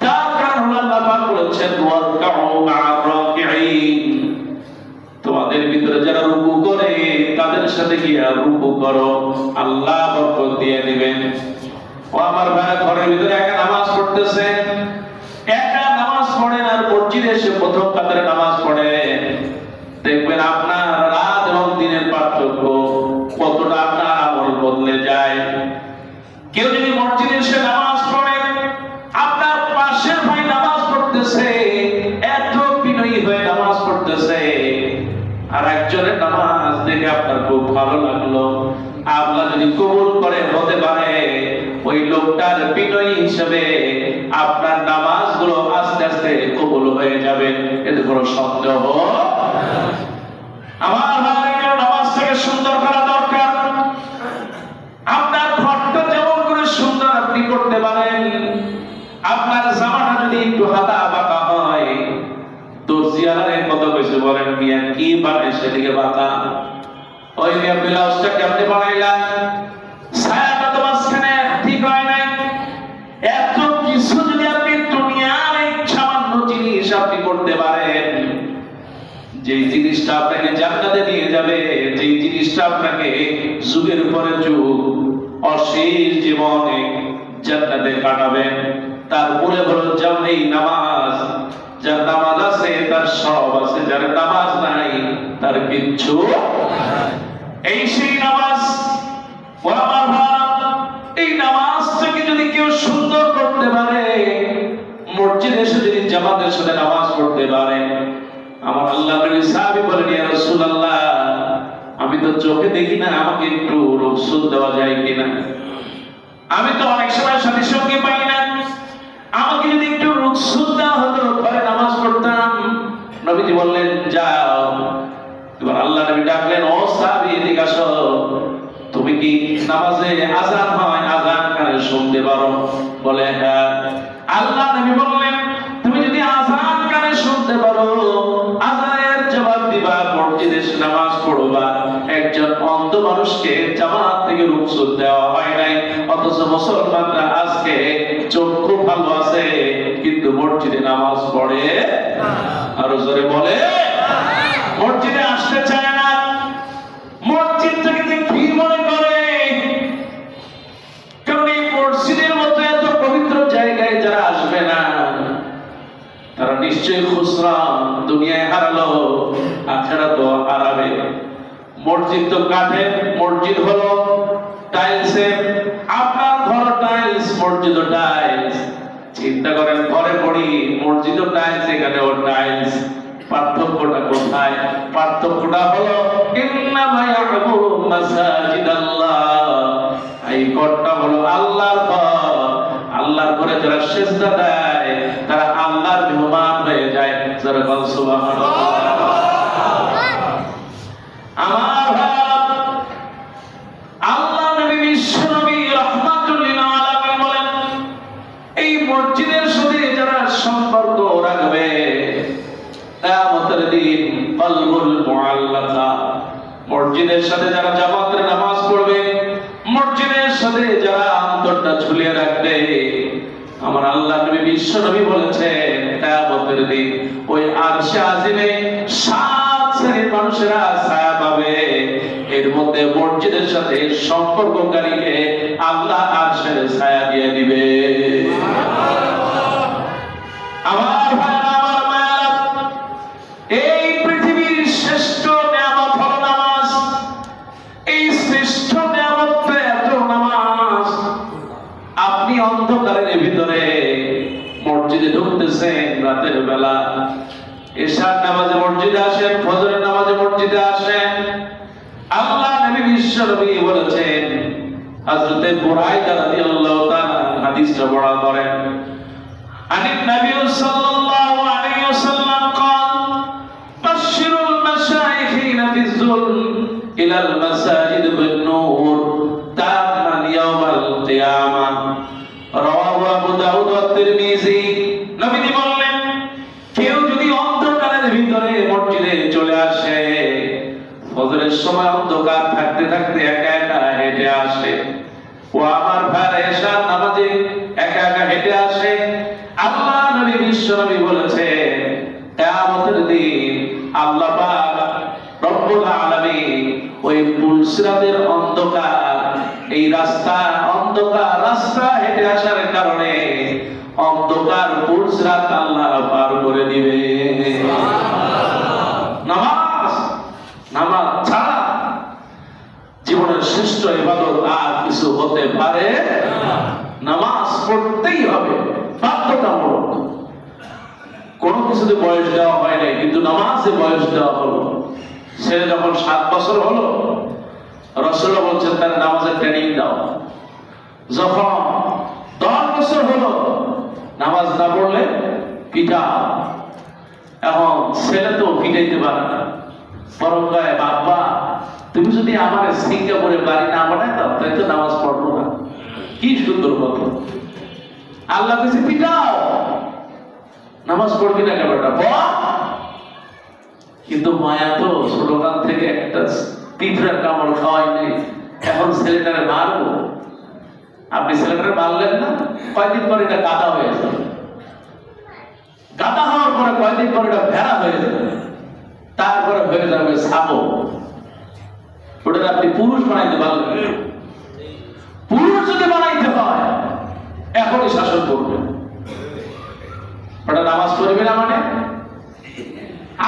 তার কারণ আল্লাহ পাক বলেছেন, ওয়ারকাউ মা'আর রাকিঈন, তোমাদের ভিতরে যারা রুকু করে তাদের সাথে গিয়া রুকু করো, আল্লাহ বরকত দিয়ে দিবেন। ও আমার ভাই, ঘরের ভিতরে একা নামাজ পড়তেছে, একা নামাজ পড়েন আর মসজিদে এসে প্রথম কাতারে নামাজ পড়েন, দেখবেন আপনার রাত এবং দিনের পার্থক্য কতটা, আপনার আমল বদলে যায়। কেউ যদি মসজিদে এসে নামাজ পড়ে, আপনার পাশের ভাই নামাজ পড়তেছে, এত বিনয়ী হয়ে নামাজ পড়তেছে, আর একজনের নামাজ দেখে আপনার খুব ভালো লাগলো, আল্লাহ যদি কবুল করে, হতে পারে ওই লোকটার বিনয়ী হিসেবে আপনার নামাজগুলো আস্তে আস্তে কবুল হয়ে যাবে, এতে কোনো সন্দেহ। আমার ভাইরা, নামাজটাকে সুন্দর করা দরকার। আপনার ঘরটা যেমন করে সুন্দর আপনি করতে পারেন, আপনার জামাটা যদি একটু হাতা বাঁকা হয়, দর্জিয়ালারে কত কইছে বলেন, মিয়া কি বানাই সেদিকে বাঁকা, ওই মিয়া ব্লাউজটা কেমনে বানাইলেন, ছায়াটা তো মাঝখানে ঠিক হয় নাই। এত কিছু যদি আপনি দুনিয়ার এই সামান্য জিনিস আপনি করতে পারেন, যে জিনিসটা আপনাকে জান্নাতে নিয়ে যাবে, যে জিনিসটা আপনাকে যুগের পরে যুগ অশেষ জীবনে জান্নাতে কাটাবেন, তার মূলে হলো এই নামাজ। যার নামাজ আছে তার সব আছে, যার নামাজ নাই তার কিচ্ছু। এই সেই নামাজ, এই নামাজটাকে যদি কেউ সুন্দর করতে পারে, মসজিদে এসে যদি জামাতের সাথে নামাজ পড়তে পারে, আমার আল্লাহ নবী সাহাবী বলেন, ইয়া রাসূলুল্লাহ, আমি তো চোখে দেখি না, আমাকে একটু রুখসত দেওয়া যায় কিনা, আমি তো অনেক সময় সাথী সঙ্গী পাই না, আমাকে যদি একটু রুখসত দেওয়া হতো, ঘরে নামাজ পড়তাম। নবীজি বললেন, যাও। এবার আল্লাহ নবী ডাকলেন, ও সাহাবী, এদিকে আসো, তুমি কি নামাজে আযান হয়, আযান কানে শুনতে পারো? বলে, হ্যাঁ। আল্লাহ নবী বললেন, তুমি যদি আযান কানে শুনতে পারো, আযানের জবাব দিবা, মসজিদে নামাজ পড়বা। একজন অন্ধ মানুষকে জামাত থেকে রুখসত দেওয়া হয় নাই, অথচ মুসলমানরা আজকে চক্ষু ভালো আছে কিন্তু মসজিদে নামাজ পড়ে আরো জোরে বলে মসজিদে আসতে চায় না। মসজিদ থেকে যে কি মনে করে, কারণ এই মসজিদের মতো এত পবিত্র জায়গায় যারা আসবে না তারা নিশ্চয়ই খুসরান, দুনিয়ায় হারালো আখিরাতেও হারাবে। মসজিদ তো কাঠের, মসজিদ হলো টাইলসের। আপনার ঘর টাইলস, মসজিদও টাইলস। চিন্তা করেন, ঘরে পড়ি, মসজিদও টাইলস, এখানেও টাইলস। পার্থক্যটা কোথায়? পার্থক্যটা হলো ইন্নামা ইয়া'মুরু মাসাজিদাল্লাহ, এই ঘরটা হলো আল্লাহর ঘর। আল্লাহর ঘরে যারা সিজদা দেয় তারা আল্লাহর মেহমান হয়ে যায়। যারা বলেন সুবহানাল্লাহ। আমার আল্লাহ নবী বিশ্ব নবী রাহমাতুল লিল আলামিন বলেন, এই মসজিদের সাথে যারা সম্পর্ক রাখবে কিয়ামতের দিন কলবুল মুআল্লাকা, মসজিদের সাথে যারা জামাতের নামাজ পড়বে, মসজিদের সাথে যারা অন্তরটা ঝুলিয়ে রাখবে, আমার আল্লাহ নবী বিশ্ব নবী বলেছেন কিয়ামতের দিন ওই আরশে আজিমে 7 শ্রেণীর মানুষেরা ছায়া পাবে। এর মধ্যে মসজিদের সাথে সম্পর্ককারীকে আল্লাহ আরশের ছায়া দিয়ে দিবে। আমার ভাইরা, আমার মায়েরা, এই পৃথিবীর শ্রেষ্ঠ নিয়ামত হলো নামাজ। এই শ্রেষ্ঠ নিয়ামত এত নামাজ। আপনি অন্ধকারের ভিতরে মসজিদে ঢুকতেছেন রাতের বেলা, এশার নামাজে মসজিদে আসেন, ফজরের নামাজে মসজিদে আসেন। আল্লাহ নবী বিশ্ব নবী বলেছেন, হযরতে বুরাইদা রাদিয়াল্লাহু তাআলা হাদিসটা বর্ণনা করেন, আনিন নবী সাল্লাল্লাহু আলাইহি ওয়াসাল্লাম قال বাশশিরুল মাশায়িখিনা ফিজ-যুল ইলাল মাসাজিদ বিন-নূর তামান ইয়াওমাল কিয়ামাহ, রাওয়াহু আবু দাউদ ওয়া তিরমিজি। নবীজি বললেন, কেউ যদি অন্ধকারের ভিতরে মসজিদে চলে আসে, ফজরের সময় অন্ধকার থাকতে থাকতে একা একা হেঁটে আসে, ও আমার ভাইরা এশার নামাজে একা একা হেঁটে আসে, আল্লাহ নবী বিশ্ব নবী বলেছেন কিয়ামতের দিন আল্লাহ পাক রব্বুল আলামিন ওই পুলসিরাতের অন্ধকার, এই রাস্তা অন্ধকার রাস্তা হেঁটে আসার কারণে অন্ধকার পুলসিরাত আল্লাহ পার করে দিবে। নামাজ, নামাজ ছাড়া জীবনের শ্রেষ্ঠ ইবাদত আর কিছু হতে পারে না। নামাজ পড়তেই হবে, বাধ্যতামূলক। কোনো কিছুতে বয়স দেওয়া হয় নাই, কিন্তু নামাজে বয়স দেওয়া হলো। ছেলে যখন 7 বছর হলো, রাসূলুল্লাহ বলছেন তার নামাজের ট্রেনিং দাও। যখন 10 বছর হলো, নামাজ না পড়লে পিটাও। এখন ছেলে তো পিটাইতে পারে না, বরং কয়, বাবা তুমি যদি আমার সিঙ্গাপুরে বাড়ি না বানাই দাও তাই তো নামাজ পড়বো না। কি সুন্দর কথা! আল্লাহ কাছে পিটাও, নামাজ পড়বি না কেন? কিন্তু মায়া তো ছোটকাল থেকে একটা পিঁপড়ার কামড় খাওয়াই নেই, এখন ছেলেটারে মারবো। আপনি ছেলেটারে মারলেন না, কয়দিন পরে এটা গাদা হয়ে যাবে। গাদা হওয়ার পরে কয়দিন পরে এটা ভেড়া হয়ে যাবে, তারপরে হয়ে যাবে ছাগল। ওটা আপনি পুরুষ বানাইতে পারলেন। পুরুষ যদি বানাইতে হয় এখনই শাসন করবেন। ওটা নামাজ পড়বে না মানে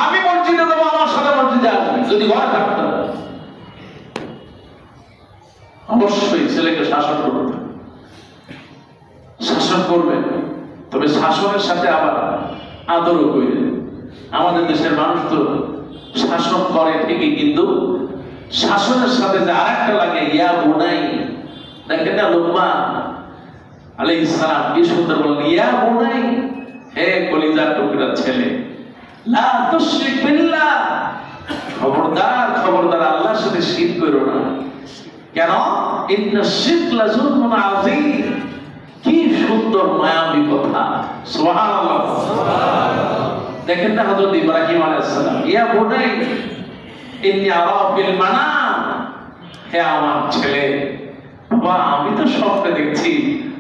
আমি মসজিদে দেবো, আমার সাথে মসজিদে আসবে। যদি ঘরে থাকতে অবশ্যই ছেলেকে শাসন করবে, শাসন করবেন, তবে শাসনের সাথে আবার আদরও করবেন। আমাদের দেশের মানুষ তো শাসন করে ঠিকই, কিন্তু শাসনের সাথে যে আরেকটা লাগে, ইয়া বুনাই। দেখেন না লুকমান আলাইহিস সালাম কি সুন্দর বলেন, ইয়া বুনাই, হে কলিজার টুকরা ছেলে, লা তুশরিক বিল্লাহ, খবরদার খবরদার আল্লাহর সাথে শিরক করো না। কেন? ইন্না শিরক লাযুলমুন আযীম। কি সুন্দর মায়াবী কথা, সুবহানাল্লাহ। দেখেন না হযরত ইব্রাহিম আলাইহিস সালাম, ইয়া বুনাই ইন্নী আরা ফিল মানাম, হে আমার ছেলে বাবা আমি তো স্বপ্নে দেখছি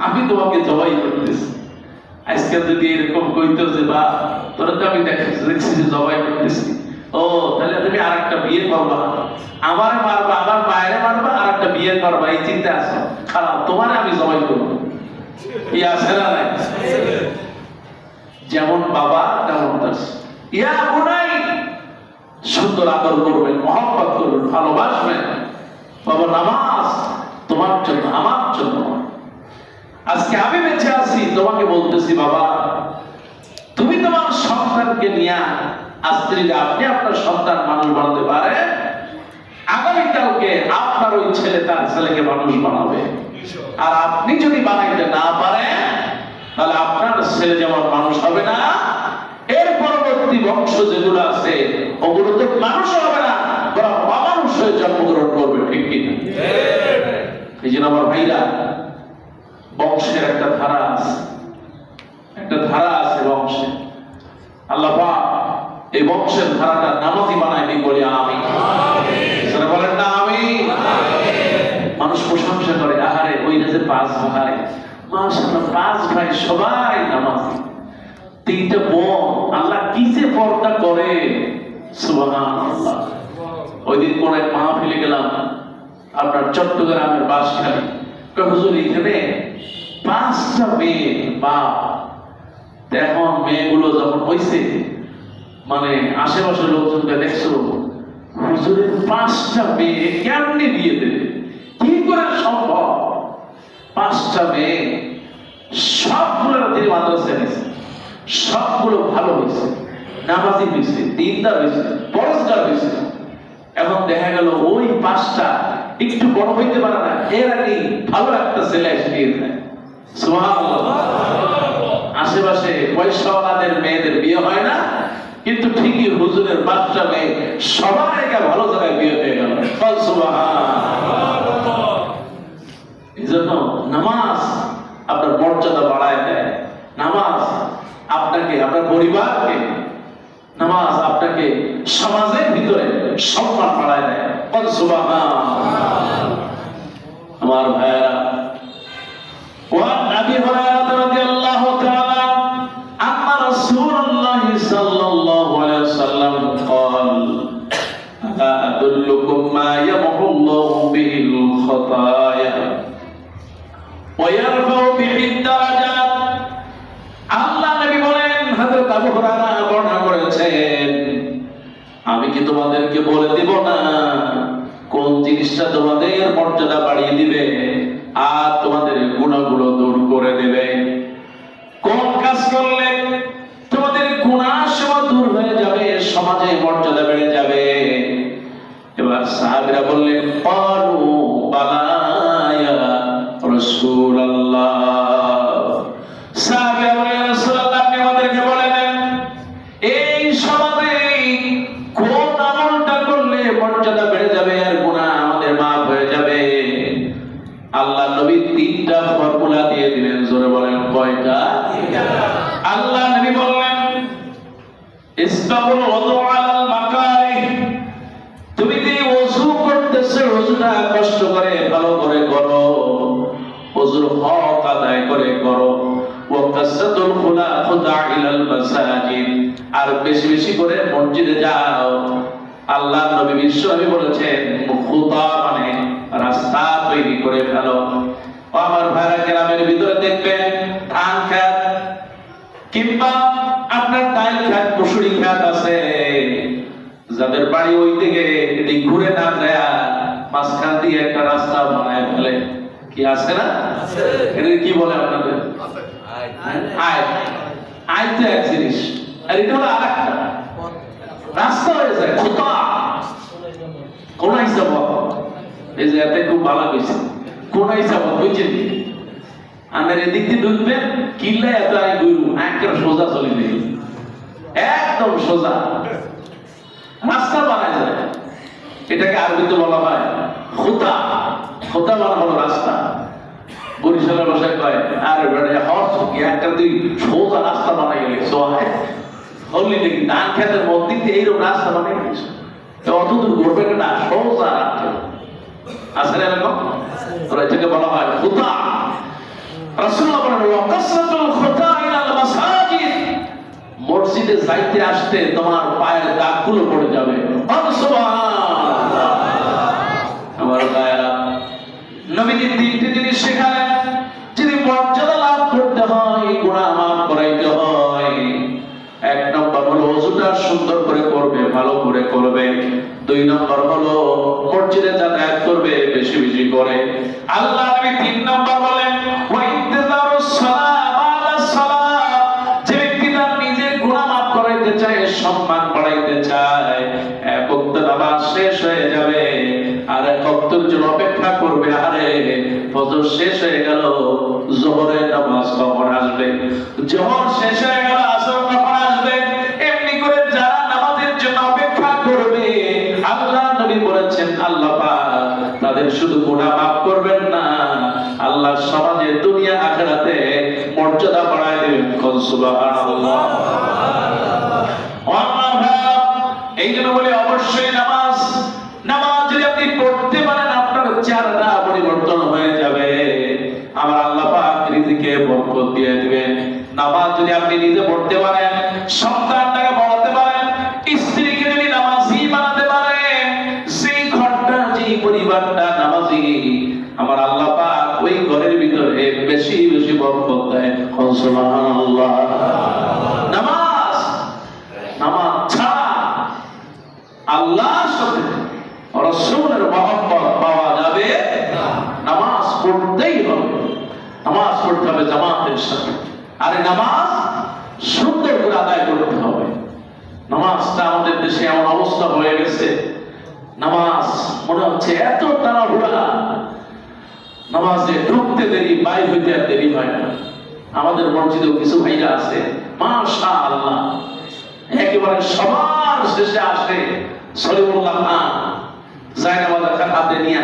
আমি তোমাকে জবাই করতেছি। আজকাল যদি এরকম কইতো যে বা তোরা তো আমি দেখছি যে জবাই করতেছি, ও তাহলে তুমি আর একটা বিয়ে করবা, আমার মারবা, আমার মায়ের মারবা, আর একটা বিয়ে করবা, এই চিন্তা আছে। খারাপ, তোমার আমি জবাই করবো, কি আছে না নাই? যেমন বাবা তেমন দাস। ইয়া বুনাই, সুন্দর আদর করবেন, মহব্বত করবেন, ভালোবাসবেন। বাবা নামাজ তোমার জন্য, আমার জন্য। আজকে আমি বেঁচে আছি, তোমাকে বলতেছি বাবা তুমি তোমার সন্তানকে নিয়ে আজকে যদি আপনি আপনার সন্তান মানুষ বানাতে পারে, আগামীকালকে আপনার ওই ছেলে তার ছেলেকে মানুষ বানাবে। আর আপনি যদি বানাইতে না পারেন, তাহলে আপনার ছেলে যেমন মানুষ হবে না, এর পরবর্তী বংশ যেগুলো আছে ওগুলো তো মানুষ হবে না, ওরা অমানুষ হয়ে জন্মগ্রহণ করবে। ঠিক কিনা? এই জন্য আমার ভাইরা, বংশের একটা ধারা আছে, একটা ধারা আছে বংশে। আল্লাহ পাক এই বংশের ধারাটা নামাজি বানায়নি বলি আমি, সেটা বলেন না আমি। মানুষ প্রশংসা করে, আহারে ওই যে 5 ভাই, মাশাআল্লাহ 5 ভাই সবাই নামাজি, 3টা বোন, আল্লাহ কি যে পর্দা করে, সুবহানাল্লাহ। ওই দিন কোন এক মাহফিলে গেলাম, আপনার চট্টগ্রামের বাঁশখালী। হুজুর এখানে 5টা মেয়ে বাপ, এখন মেয়েগুলো যখন হয়েছে, মানে আশেপাশের লোকজনকে দেখছো, হুজুরের 5টা মেয়ে কেমনে বিয়ে দেবে, কি করে সম্ভব? 5টা মেয়ে, সবগুলোর তিনি মাদ্রাসায় নিয়েছে, সবগুলো ভালো হয়েছে, নামাজি হয়েছে, দিনদার হয়েছে, পরস্কার হয়েছে। এখন দেখা গেল ওই 5টা একটু বড় হইতে পারে না, এর আগে ভালো একটা ছেলে এসে দিয়ে দেয়। সুবহানাল্লাহ। আশেপাশে পয়সাওয়ালাদের মেয়েদের বিয়ে হয় না, কিন্তু ঠিকই হুজুরের 5টা মেয়ে সবার আগে ভালো জায়গায় বিয়ে হয়ে গেল। সুবহানাল্লাহ। এজন্য নামাজ আপনার মর্যাদা বাড়ায় দেয়, নামাজ আপনাকে, আপনার পরিবারকে, নামাজ আপনাকে সমাজের ভিতরে সম্মান বাড়ায় দেয়। সুবহানাল্লাহ। আমার ভাইয়েরা, وعن أبي هريرة رضي الله تعالى أن رسول الله صلى الله عليه وسلم قال ألا أدلكم ما يمحو الله به الخطايا ويرفع به الدرجات। আল্লাহ নবী বলেন, হযরত আবু হুরায়রা বর্ণনা করেছেন, আমি কি তোমাদেরকে বলে দিব না কোন জিনিসটা তোমাদের মর্যাদা বাড়িয়ে দিবে আর তোমাদের গুনাহগুলো দূর করে দেবে? কোন কাজ করলে তোমাদের গুনাহ সব দূর হয়ে যাবে, সমাজে মর্যাদা বেড়ে যাবে? এবার সাহাবীরা বললেন, ক্বালু বালা ইয়া রাসূলুল্লাহ। সাহাবীরা বললেন, ইয়া রাসূলুল্লাহ, আপনি আমাদেরকে বলে দেন এই সমাজে কোন আমলটা করলে মর্যাদা বেড়ে যাবে আর গুনাহ আমাদের মাফ হয়ে যাবে? আল্লাহ নবী 3টা ফর্মুলা দিয়ে দিলেন। জোরে বলেন, কয়টা? আল্লাহ নবী বললেন, ইসবাগুল ওযু আলাল মাকারিহ, তুমি যে ওযু করতেছো ওযুটা কষ্ট করে ভালো করে করো, ওযুর হক আদায় করে করো। ওয়া কাসাতুল খুলা ইলাল মাসাজিদ, আর বেশি বেশি করে মসজিদে যাও। আল্লাহ নবী বিশ্বনবী বলেছেন, খুতা মানে রাস্তা তৈরি করে ফেলো। আমার ভাইরা গ্রামের ভিতরে দেখবেন ধান খেত কিংবা আপনার ডাল খেত, মুসুরি খেত আছে, যাদের বাড়ি ওই দিকে এদিক ঘুরে না যায় মাঝখান দিয়ে একটা রাস্তা বানায় ফেলে। কি আছে না? এটা কি বলে আপনাদের? আয়। আয় তো এক জিনিস, আর এটা হলো আরেকটা রাস্তা হয়ে যায়, খুতা। কোন হিসাব এই যে এতে খুব ভালো হয়েছে, কোন হিসাব বুঝছেন? আমাদের এদিক দিয়ে ঢুকবেন, কিল্লা এত আয় ঘুরু একটা সোজা চলে যাই, একদম সোজা রাস্তা বানায় যায়। এটাকে আরবিতে বলা হয় খুতা। খুতা মানে হলো রাস্তা। বরিশালের ভাষায় কয়, আর হর্স কি একটা তুই সোজা রাস্তা বানাই গেলি, সোহায় বললি নাকি ধান খেতের মধ্যে এইরকম রাস্তা বানাই গেলিস, অত দূর ঘুরবে না, সোজা রাস্তা। আসলে এরকম ওরা এটাকে বলা হয় খুতা। রাসূলুল্লাহ বলেন ওয়া কাসরাতুল খুতা ইলাল মাসাজিদ, মসজিদে যাইতে আসতে তোমার পায়ের দাগগুলো পড়ে যাবে। সুবহানাল্লাহ। আমার ভাইরা, নবীজি তিনটি জিনিস শেখালেন, যদি মর্যাদা লাভ করতে হয়, গুনাহ মাফ করাইতে হয়, এক নম্বর হলো ওযুটা সুন্দর করে করবে, ভালো করে করবে। দুই নম্বর হলো মসজিদে যাতায়াত করবে বেশি বেশি করে। আল্লাহ নবী তিন নম্বর বলেন ওয়া ইন্তিজারুস সালাত বা'দা সালাত, যে ব্যক্তি তার নিজের গুনাহ মাফ করাইতে চায়, সম্মান বাড়াইতে চায়, এক ওয়াক্ত নামাজ শেষ হয়ে যাবে আর এক ওয়াক্তের জন্য অপেক্ষা করবে। আরে ফজর শেষ হয়ে গেল, যোহরের নামাজ কখন আসবে, যোহর শেষ হয়ে গেল, আসর কখন আসবে, এমনি করে যারা নামাজের জন্য অপেক্ষা করবে, আল্লাহ নবী বলেছেন আল্লাহ পাক তাদের শুধু গুনাহ মাফ করবেন না, আল্লাহ সমাজে দুনিয়া আখিরাতে মর্যাদা বাড়ায় দেবেন। সুবহানাল্লাহ। এই জন্য বলি অবশ্যই নামাজ যদি আপনি পড়তে পারেন আপনার চেহারাটা পরিবর্তন হয়ে যাবে, আমার আল্লাহ পাক রিজিকে বরকত দিয়ে দিবেন। নামাজ যদি আপনি নিজে পড়তে পারেন, সন্তানটাকে পড়াতে পারেন, স্ত্রীকে যদি নামাজি বানাতে পারেন, সেই ঘরটা, যেই পরিবারটা নামাজি, আমার আল্লাহ পাক ওই ঘরের ভিতরে বেশি বেশি বরকত দেয়। সুবহানাল্লাহ। নামাজ ছাড়া আল্লাহর সাথে রাসূলের মহব্বত পাওয়া যাবে না। নামাজ পড়তেই হবে, নামাজ পড়তে হবে জামাতের সাথে। আরে নামাজ সুন্দর করে আদায় করতে হবে। নামাজটা আমাদের দেশে এমন অবস্থা হয়ে গেছে, নামাজ মনে হচ্ছে এত তাড়াহুড়া, নামাজে ঢুকতে দেরি, বাইর হইতে আর দেরি হয় না। আমাদের মসজিদেও কিছু ভাইরা আছে মাশাআল্লাহ, একেবারে সবার শেষে আসে সলিমুল্লাহ খান জায়নামাজের হাতে নিয়ে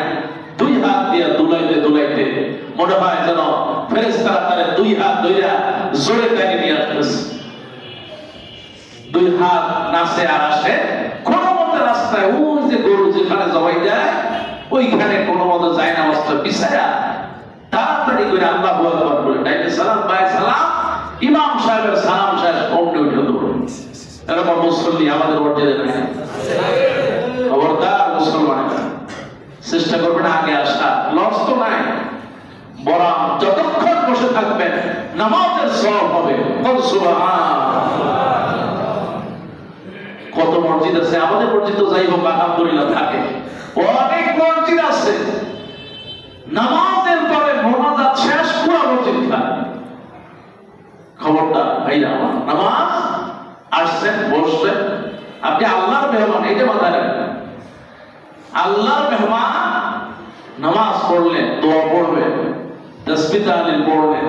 দুই হাত দিয়ে দুলাইতে দুলাইতে মনে হয় যেন ফেরেশতারা তারে দুই হাত ধইরা জোরে টানে নিয়ে আসতেছে। দুই হাত নাচে আর আসে কোন মতে রাস্তায়, ওই যে গরু যেখানে জবাই দেয় ওইখানে কোন মতে জায়নামাজটা বিছায়া তাড়াতাড়ি করে আল্লাহু আকবার বলে ডাইরে সালাম, বাই সালাম, ইমাম সাহেবের সালাম শেষ, অমনি উঠে দৌড়। এরকম মুসল্লি আমাদের মসজিদে নাই। খবরদার মুসলমানেরা, চেষ্টা করবেন আগে আসা, লস তো নাই, বরং যতক্ষণ বসে থাকবেন নামাজের সওয়াব হবে। সুবহানাল্লাহ। কত মসজিদ আছে, আমাদের মসজিদ তো যাই হোক আলহামদুলিল্লাহ থাকে, অনেক মসজিদ আছে নামাজের পরে মোনাজাত শেষ পুরো মসজিদ থাকে। খবরদার ভাইরা আমার, নামাজ আসছেন বসছেন, আপনি আল্লাহর মেহমান, এটা মাথায় রাখবেন। আল্লাহর মেহমান, নামাজ পড়লেন, দোয়া পড়বেন, তাসবিহ তাহলিল পড়বেন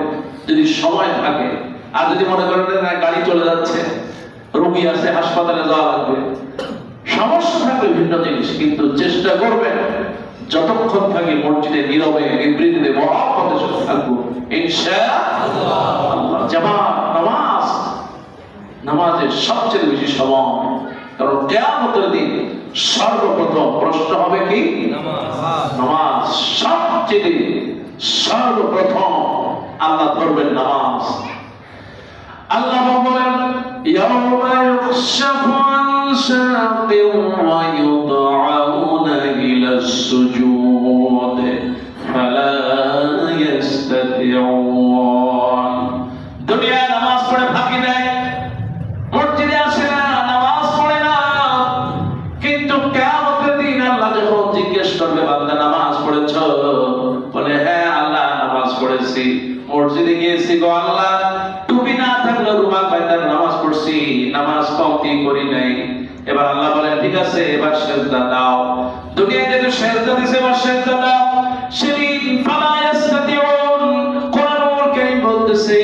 যদি সময় থাকে। আর যদি মনে করেন না গাড়ি চলে যাচ্ছে, রোগী আছে, হাসপাতালে যাওয়া লাগবে, সমস্যা থাকবে ভিন্ন জিনিস, কিন্তু চেষ্টা করবেন যতক্ষণ থাকি মসজিদে নীরবে নিবৃত্তিতে মহব্বতের সাথে থাকবো ইনশাআল্লাহ। জামাত নামাজের সবচেয়ে বেশি সময়, কারণ কিয়ামতের দিন সর্বপ্রথম প্রশ্ন হবে কি? নামাজ। সবচেয়ে সর্বপ্রথম আল্লাহ ধরবেন নামাজ। আল্লাহ বলেন ইয়াউমা ইউকশাফু আন সাকিন ওয়া ইউদআউনা ইলাস সুজুদ ফালা ইস্তাতিউন। দুনিয়া নামাজ পড়ে ফাঁকি দেয়, মসজিদে আসে না, নামাজ পড়ে না, কিন্তু কিয়ামতের দিন আল্লাহ যখন জিজ্ঞেস করবে বান্দা নামাজ পড়েছো? বলে হ্যাঁ আল্লাহ নামাজ পড়েছি, মসজিদে গিয়েছি গো আল্লাহ, টুপি না থাকলে রুমাল বাইন্দা নামাজ পড়ছি, নামাজ কমতি করি নাই। এবার আল্লাহ বলেন ঠিক আছে, এবার সেজদা দাও। দুনিয়ায় যেহেতু সেজদা দিছে, এবার সেজদা দাও। সেদিন ফালা ইস্তাতিউন, কোরআনুল কারীম বলতেছে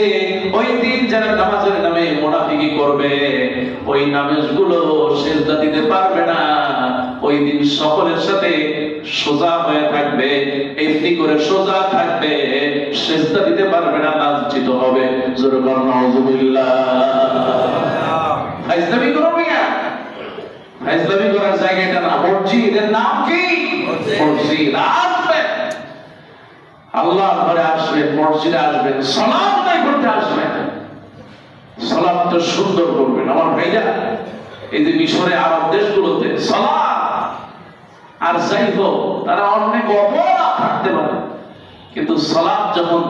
ওই দিন যারা নামাজের নামে মুনাফিকি করবে, ওই নামাজগুলো সেজদা দিতে পারবে না। ওই দিন সকলের সাথে সোজা হয়ে থাকবে, এমনি করে সোজা থাকবে, সেজদা দিতে পারবে না, লাঞ্ছিত হবে। জোরে বলুন নাউযুবিল্লাহ। ফাইজলামি করো মিয়া, ফাইজলামি করার জায়গা এটা না, মসজিদের নাম কি? মসজিদ আসবেন, আল্লাহর ঘরে আসবেন, মসজিদে আসবেন, সালাত আদায় করতে আসবেন, সালাতটা সুন্দর করবেন। আমার ভাইরা, এই যে মিশরে আরব দেশগুলোতে সালাত, আর যাই হোক তারা অনেক অপরাধ থাকতে পারে, কিন্তু সালাত যখন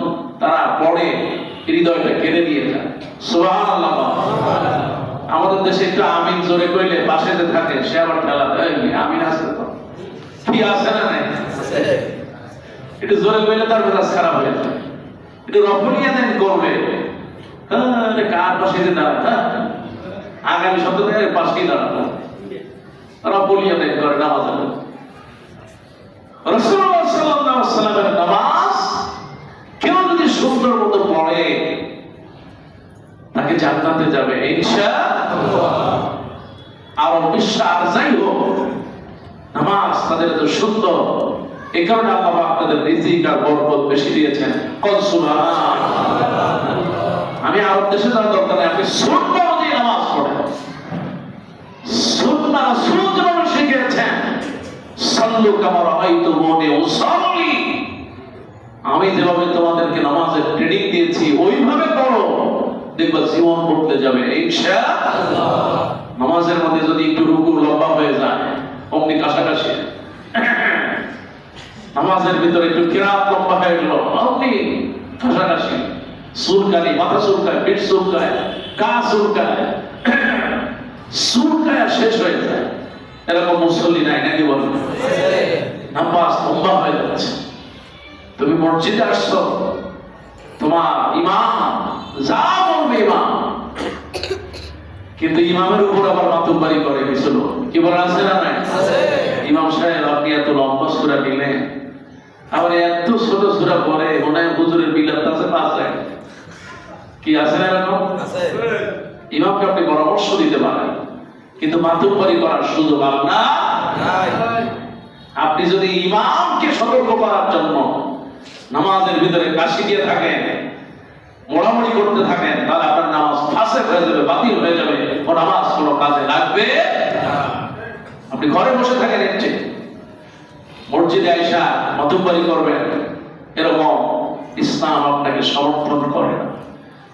তারা পড়ে হৃদয়টা কেড়ে নিয়ে যায়। সুবহানাল্লাহ। আমাদের দেশে একটু আমিন জোরে কইলে পাশেতে থাকে, সে আবার ঠেলা দেয়, আমিন আছে তো কি আছে না নাই, একটু জোরে কইলে তার মেজাজ খারাপ হয়ে যায়, একটু রফলিয়া দেন করবে, কার পাশে দাঁড়ায়, আগামী সপ্তাহে পাশেই দাঁড়ানো, রফলিয়া দেন করে নামাজ। রাসূলুল্লাহ সাল্লাল্লাহু আলাইহি ওয়াসাল্লামের নামাজ কেউ যদি সুন্দর মতো পড়ে তাকে জান্নাতে যাবে ইনশাআল্লাহ। আর বিশ্ব আর যাই হোক নামাজ তাদের এত সুন্দর, এই কারণে আল্লাহ পাক তাদের রিজিক আর বরকত বেশি দিয়েছেন। কল সুবহানাল্লাহ। আমি আরব দেশে যাওয়ার দরকার নেই, আপনি সুন্নাহ অনুযায়ী নামাজ পড়েন। সুন্নাহ রাসূল যেভাবে শিখিয়েছেন, সাল্লু কামা রাআইতুমুনি উসাল্লি, আমি যেভাবে তোমাদেরকে নামাজের ট্রেনিং দিয়েছি ওইভাবে করো, দেখবা জীবন বদলে যাবে ইনশাআল্লাহ। নামাজের মধ্যে যদি একটু রুকু লম্বা হয়ে যায়, অমনি কাছাকাছি, নামাজের ভিতরে একটু কিরাত লম্বা হয়ে গেল, অমনি কাছাকাছি, সুরকানি, মাথা সুরকায়, পিঠ সুরকায়, গা সুরকায়, সুরকায় শেষ হয়ে যায়। এরকম মুসল্লি নাই নাকি বলুন? নামাজ লম্বা হয়ে যাচ্ছে। তুমি মসজিদে আসছো, তোমার ইমাম যা বলবে ইমাম, কিন্তু ইমামের উপর আবার মাতুব্বারি করে কিছু লোক, কি বলে আছে না নাই? ইমাম সাহেব আপনি এত লম্বা সূরা নিলেন, আবার এত ছোট সূরা পড়ে, মনে হয় হুজুরের বিলাত আছে পাশে, কি আছে না এরকম? ইমামকে আপনি পরামর্শ দিতে পারেন, কিন্তু মাতুব্বারি করার সুযোগ আপনার নাই। আপনি যদি ইমামকে সতর্ক করার জন্য নামাজের ভিতরে কাশি দিয়ে থাকেন, মোড়ামুড়ি করতে থাকেন, তাহলে আপনার নামাজ ফাসেক হয়ে যাবে, বাতিল হয়ে যাবে, ও নামাজ কোনো কাজে লাগবে না। আপনি ঘরে বসে থাকেন, একটি মসজিদে আইসা মাতুব্বারি করবেন, এরকম ইসলাম আপনাকে সমর্থন করে না।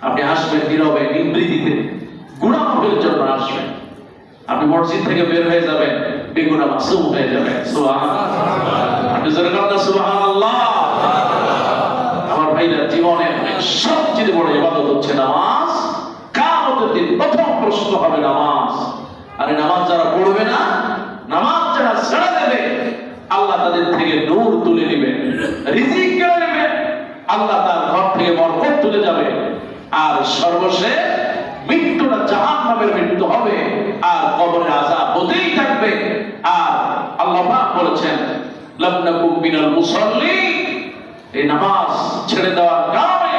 আপনি আসবেন নীরবে, নিবৃত্তিতে, গুনাহের জন্য আসবেন। আপনি মসজিদ থেকে বের হয়ে যাবেন, বেগুনাহ মাসুম হয়ে যাবেন। সুবহানাল্লাহ। আপনি জোরে বলেন সুবহানাল্লাহ। আমার ভাইরা, জীবনের সবচেয়ে বড় ইবাদত হচ্ছে নামাজ। কিয়ামতের দিন প্রথম প্রশ্ন হবে নামাজ। আরে নামাজ যারা পড়বে না, নামাজ যারা ছেড়ে দেবে, আল্লাহ তাদের থেকে নূর তুলে নেবেন, রিজিক কেড়ে নেবেন, আল্লাহ তার ঘর থেকে বরকত তুলে যাবে, আর সর্বশেষ মৃত্যুটা জাহান্নামের মৃত্যু হবে, আর কবরে আযাব হতেই থাকবে। আর আল্লাহ পাক বলেছেন, লাম নাকুম মিনাল মুসাল্লিন, এই নামাজ ছেড়ে দেওয়ার কারণে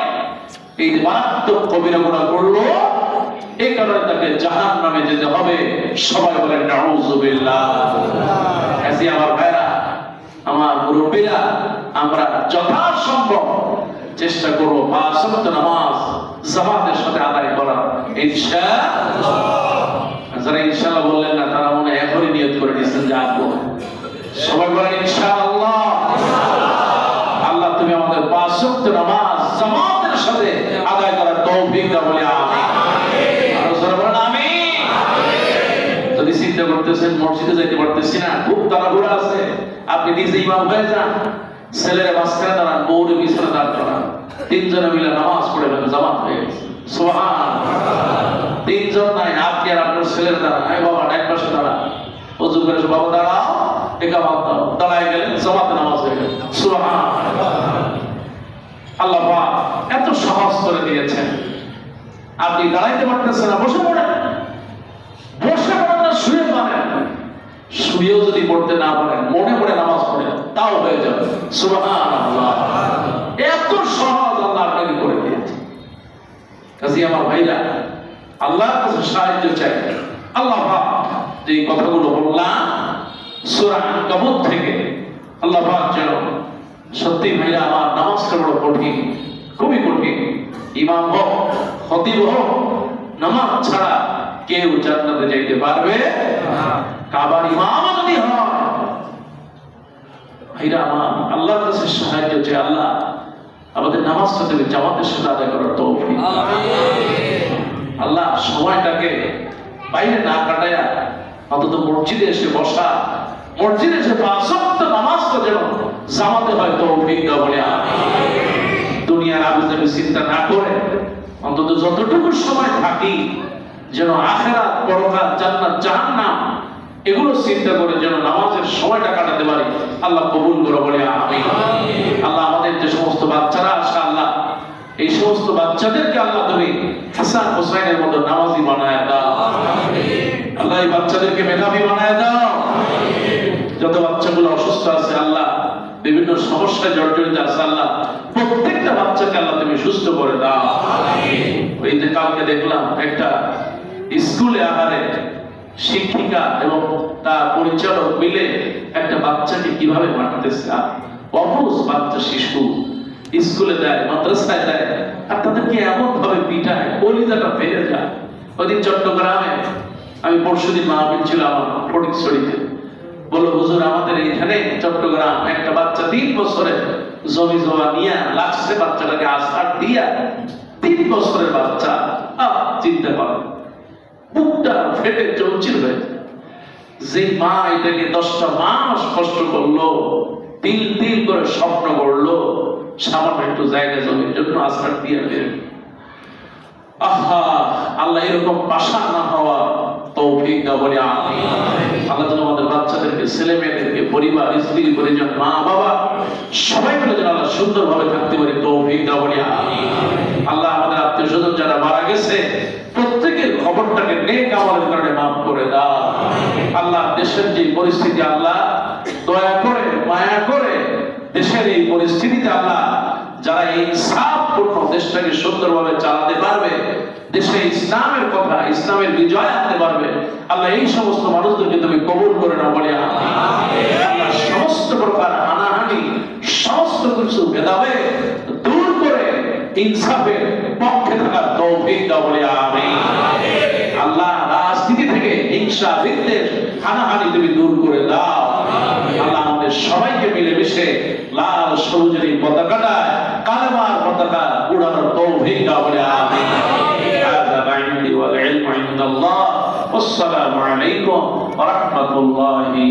এই যে মারাত্মক কবিরা গুনাহ করলো, এই কারণে তাকে জাহান্নামে যেতে হবে। সবাই বলেন নাউযুবিল্লাহ। কাজী আমার ভাইরা, আমার মুরব্বীরা, আমরা যথাসম্ভব চেষ্টা করব পাঁচ ওয়াক্ত নামাজ জামাতের সাথে আদায় করা ইনশাআল্লাহ। যারা ইনশাআল্লাহ বললেন না, তারা মনে এখনই নিয়ত করে নিয়েছেন যে আসবো। সবাই বলেন ইনশাআল্লাহ। আল্লাহ তুমি আমাদের পাঁচ ওয়াক্ত নামাজ জামাতের সাথে আদায় করার তৌফিক দাও, বলি আমিন। আর যারা বলেন আমিন। যদি চিন্তা করতেছেন মসজিদে যাইতে পারতেছি না, খুব তাড়াহুড়া আছে, আপনি নিজে ইমাম হয়ে যান, ছেলেরা মাঝখানে দাঁড়ান, বউরে পিছনে দাঁড় করান, তিনজনে মিলে নামাজ পড়ে জামাত হয়ে গেছে। সুবহানাল্লাহ। তিনজন নাই, আপনি আর আপনার ছেলেরা দাঁড়ান, এই বাবা এক পাশে দাঁড়ান, ওযু করে বাবা দাঁড়াও, ইকামত দাও, দাঁড়ায় গেলেন, জামাতে নামাজ হয়ে গেল। সুবহানাল্লাহ। আল্লাহ পাক এত সহজ করে দিয়েছেন। আপনি দাঁড়াইতে পারতেছেন না, বসে পড়েন, বসে পড়েন না, শুয়ে পড়েন, শুয়েও যদি পড়তে না পারেন, মনে পড়ে নামাজ পড়েন, তাও হয়ে যাবে। সুবহানাল্লাহ। এত সহজ আল্লাহ আপনাকে করে দিয়েছে। কাজী আমার ভাইরা, আল্লাহর কাছে সাহায্য চাই। আল্লাহ পাক যে কথাগুলো বললাম সূরা আনকাবুত থেকে, আল্লাহ পাক যেন সত্যি ভাইরা, আমার নামাজটা বড় কঠিন, খুবই কঠিন। ইমাম হোক, খতিব হোক, নামাজ ছাড়া কেউ জান্নাতে যাইতে পারবে না। কাবার ইমাম যদি হয়, ভাইরা আমার, আল্লাহর কাছে সাহায্য চাই। আল্লাহ আমাদের নামাজটা দেবে জামাতের সাথে আদায় করার তৌফিক। আল্লাহ সময়টাকে বাইরে না কাটায়া অন্তত মসজিদে এসে বসা, মসজিদে এসে 5 ওয়াক্ত নামাজটা যেন জামাতে হয় তৌফিক দাও বলে দুনিয়ার আবিজাবি চিন্তা না করে অন্তত যতটুকু সময় থাকি যেন আখিরাত, পরকাল, জান্নাত, জাহান্নাম এগুলো চিন্তা করে যেন নামাজের সময়টা কাটাতে পারি। আল্লাহ কবুল করে বলে আমিন। আল্লাহ আমাদের যে সমস্ত বাচ্চারা আছে আল্লাহ এই সমস্ত বাচ্চাদেরকে আল্লাহ তুমি হাসান হোসেনের মতো নামাজি বানায় দাও। আল্লাহ এই বাচ্চাদেরকে মেধাবী বানায় দাও। যত বাচ্চাগুলো অসুস্থ আছে আল্লাহ, বিভিন্ন সমস্যায় জর্জরিত আছে আল্লাহ, প্রত্যেকটা বাচ্চাকে আল্লাহ তুমি সুস্থ করে দাও। ওই যে কালকে দেখলাম একটা স্কুলে আহারে শিক্ষিকা এবং তার পরিচালক মিলে একটা বাচ্চাকে কিভাবে মারতেছে। অবুঝ বাচ্চা শিশু স্কুলে দেয়, মাদ্রাসায় দেয়, আর তাদেরকে এমন ভাবে পিটায় কলিজাটা ফেলে যায়। ওইদিন চট্টগ্রামে আমি পরশুদিন মাহফিল ছিল আমার ফটিকছড়িতে, বলল হুজুর আমাদের এখানে চট্টগ্রাম একটা বাচ্চা 3 বছরে জমি জমা নিয়ে লাগছে, বাচ্চাটাকে আশ্বাস দিয়া 3 বছরের বাচ্চা। চিন্তা করেন, বুকটা ফেটে চৌচির হয়ে যায়। যে মা এটাকে 10টা মাস কষ্ট করলো, তিল তিল করে স্বপ্ন করলো সামান্য একটু জায়গা জমির জন্য আশ্বাস দিয়ে দেবে। আহা, আল্লাহ এরকম পাশা না হওয়া তৌফিক দাও বলে আমিন। আল্লাহ যেন আমাদের বাচ্চাদেরকে, ছেলে মেয়েদেরকে, পরিবার, স্ত্রী, পরিজন, মা বাবা সবাই মিলে যেন আল্লাহ সুন্দরভাবে থাকতে পারে তৌফিক দাও বলে আমিন। আল্লাহ আমাদের আত্মীয় স্বজন যারা মারা গেছে প্রত্যেকের খবরটাকে নেক আমলের কারণে মাফ করে দাও। আল্লাহ দেশের যে পরিস্থিতি আল্লাহ দয়া করে মায়া করে দেশের এই পরিস্থিতিতে আল্লাহ যারা ইনসাফপূর্ণ দেশটাকে সুন্দরভাবে চালাতে পারবে, দেশে ইসলামের কথা, ইসলামের বিজয় আনতে পারবে, আল্লাহ এই সমস্ত মানুষদেরকে তুমি কবুল করে নাও বলে আমিন। আল্লাহ সমস্ত প্রকার হানাহানি, সমস্ত কিছু ভেদাভেদ দূর করে ইনসাফের পক্ষে থাকার তৌফিক দাও বলে আমিন। আল্লাহ রাজনীতি থেকে হিংসা, বিদ্বেষ, হানাহানি তুমি দূর করে দাও। আল্লাহ আমাদের সবাইকে মিলেমিশে লাল সবুজের এই পতাকাটায় কালেমার পতাকা উড়ানোর তৌফিক দাও বলে আমিন। হাযা বাইনি ওয়াল ইলমু ইনদাল্লাহ। আসসালামু আলাইকুম ওয়া রাহমাতুল্লাহি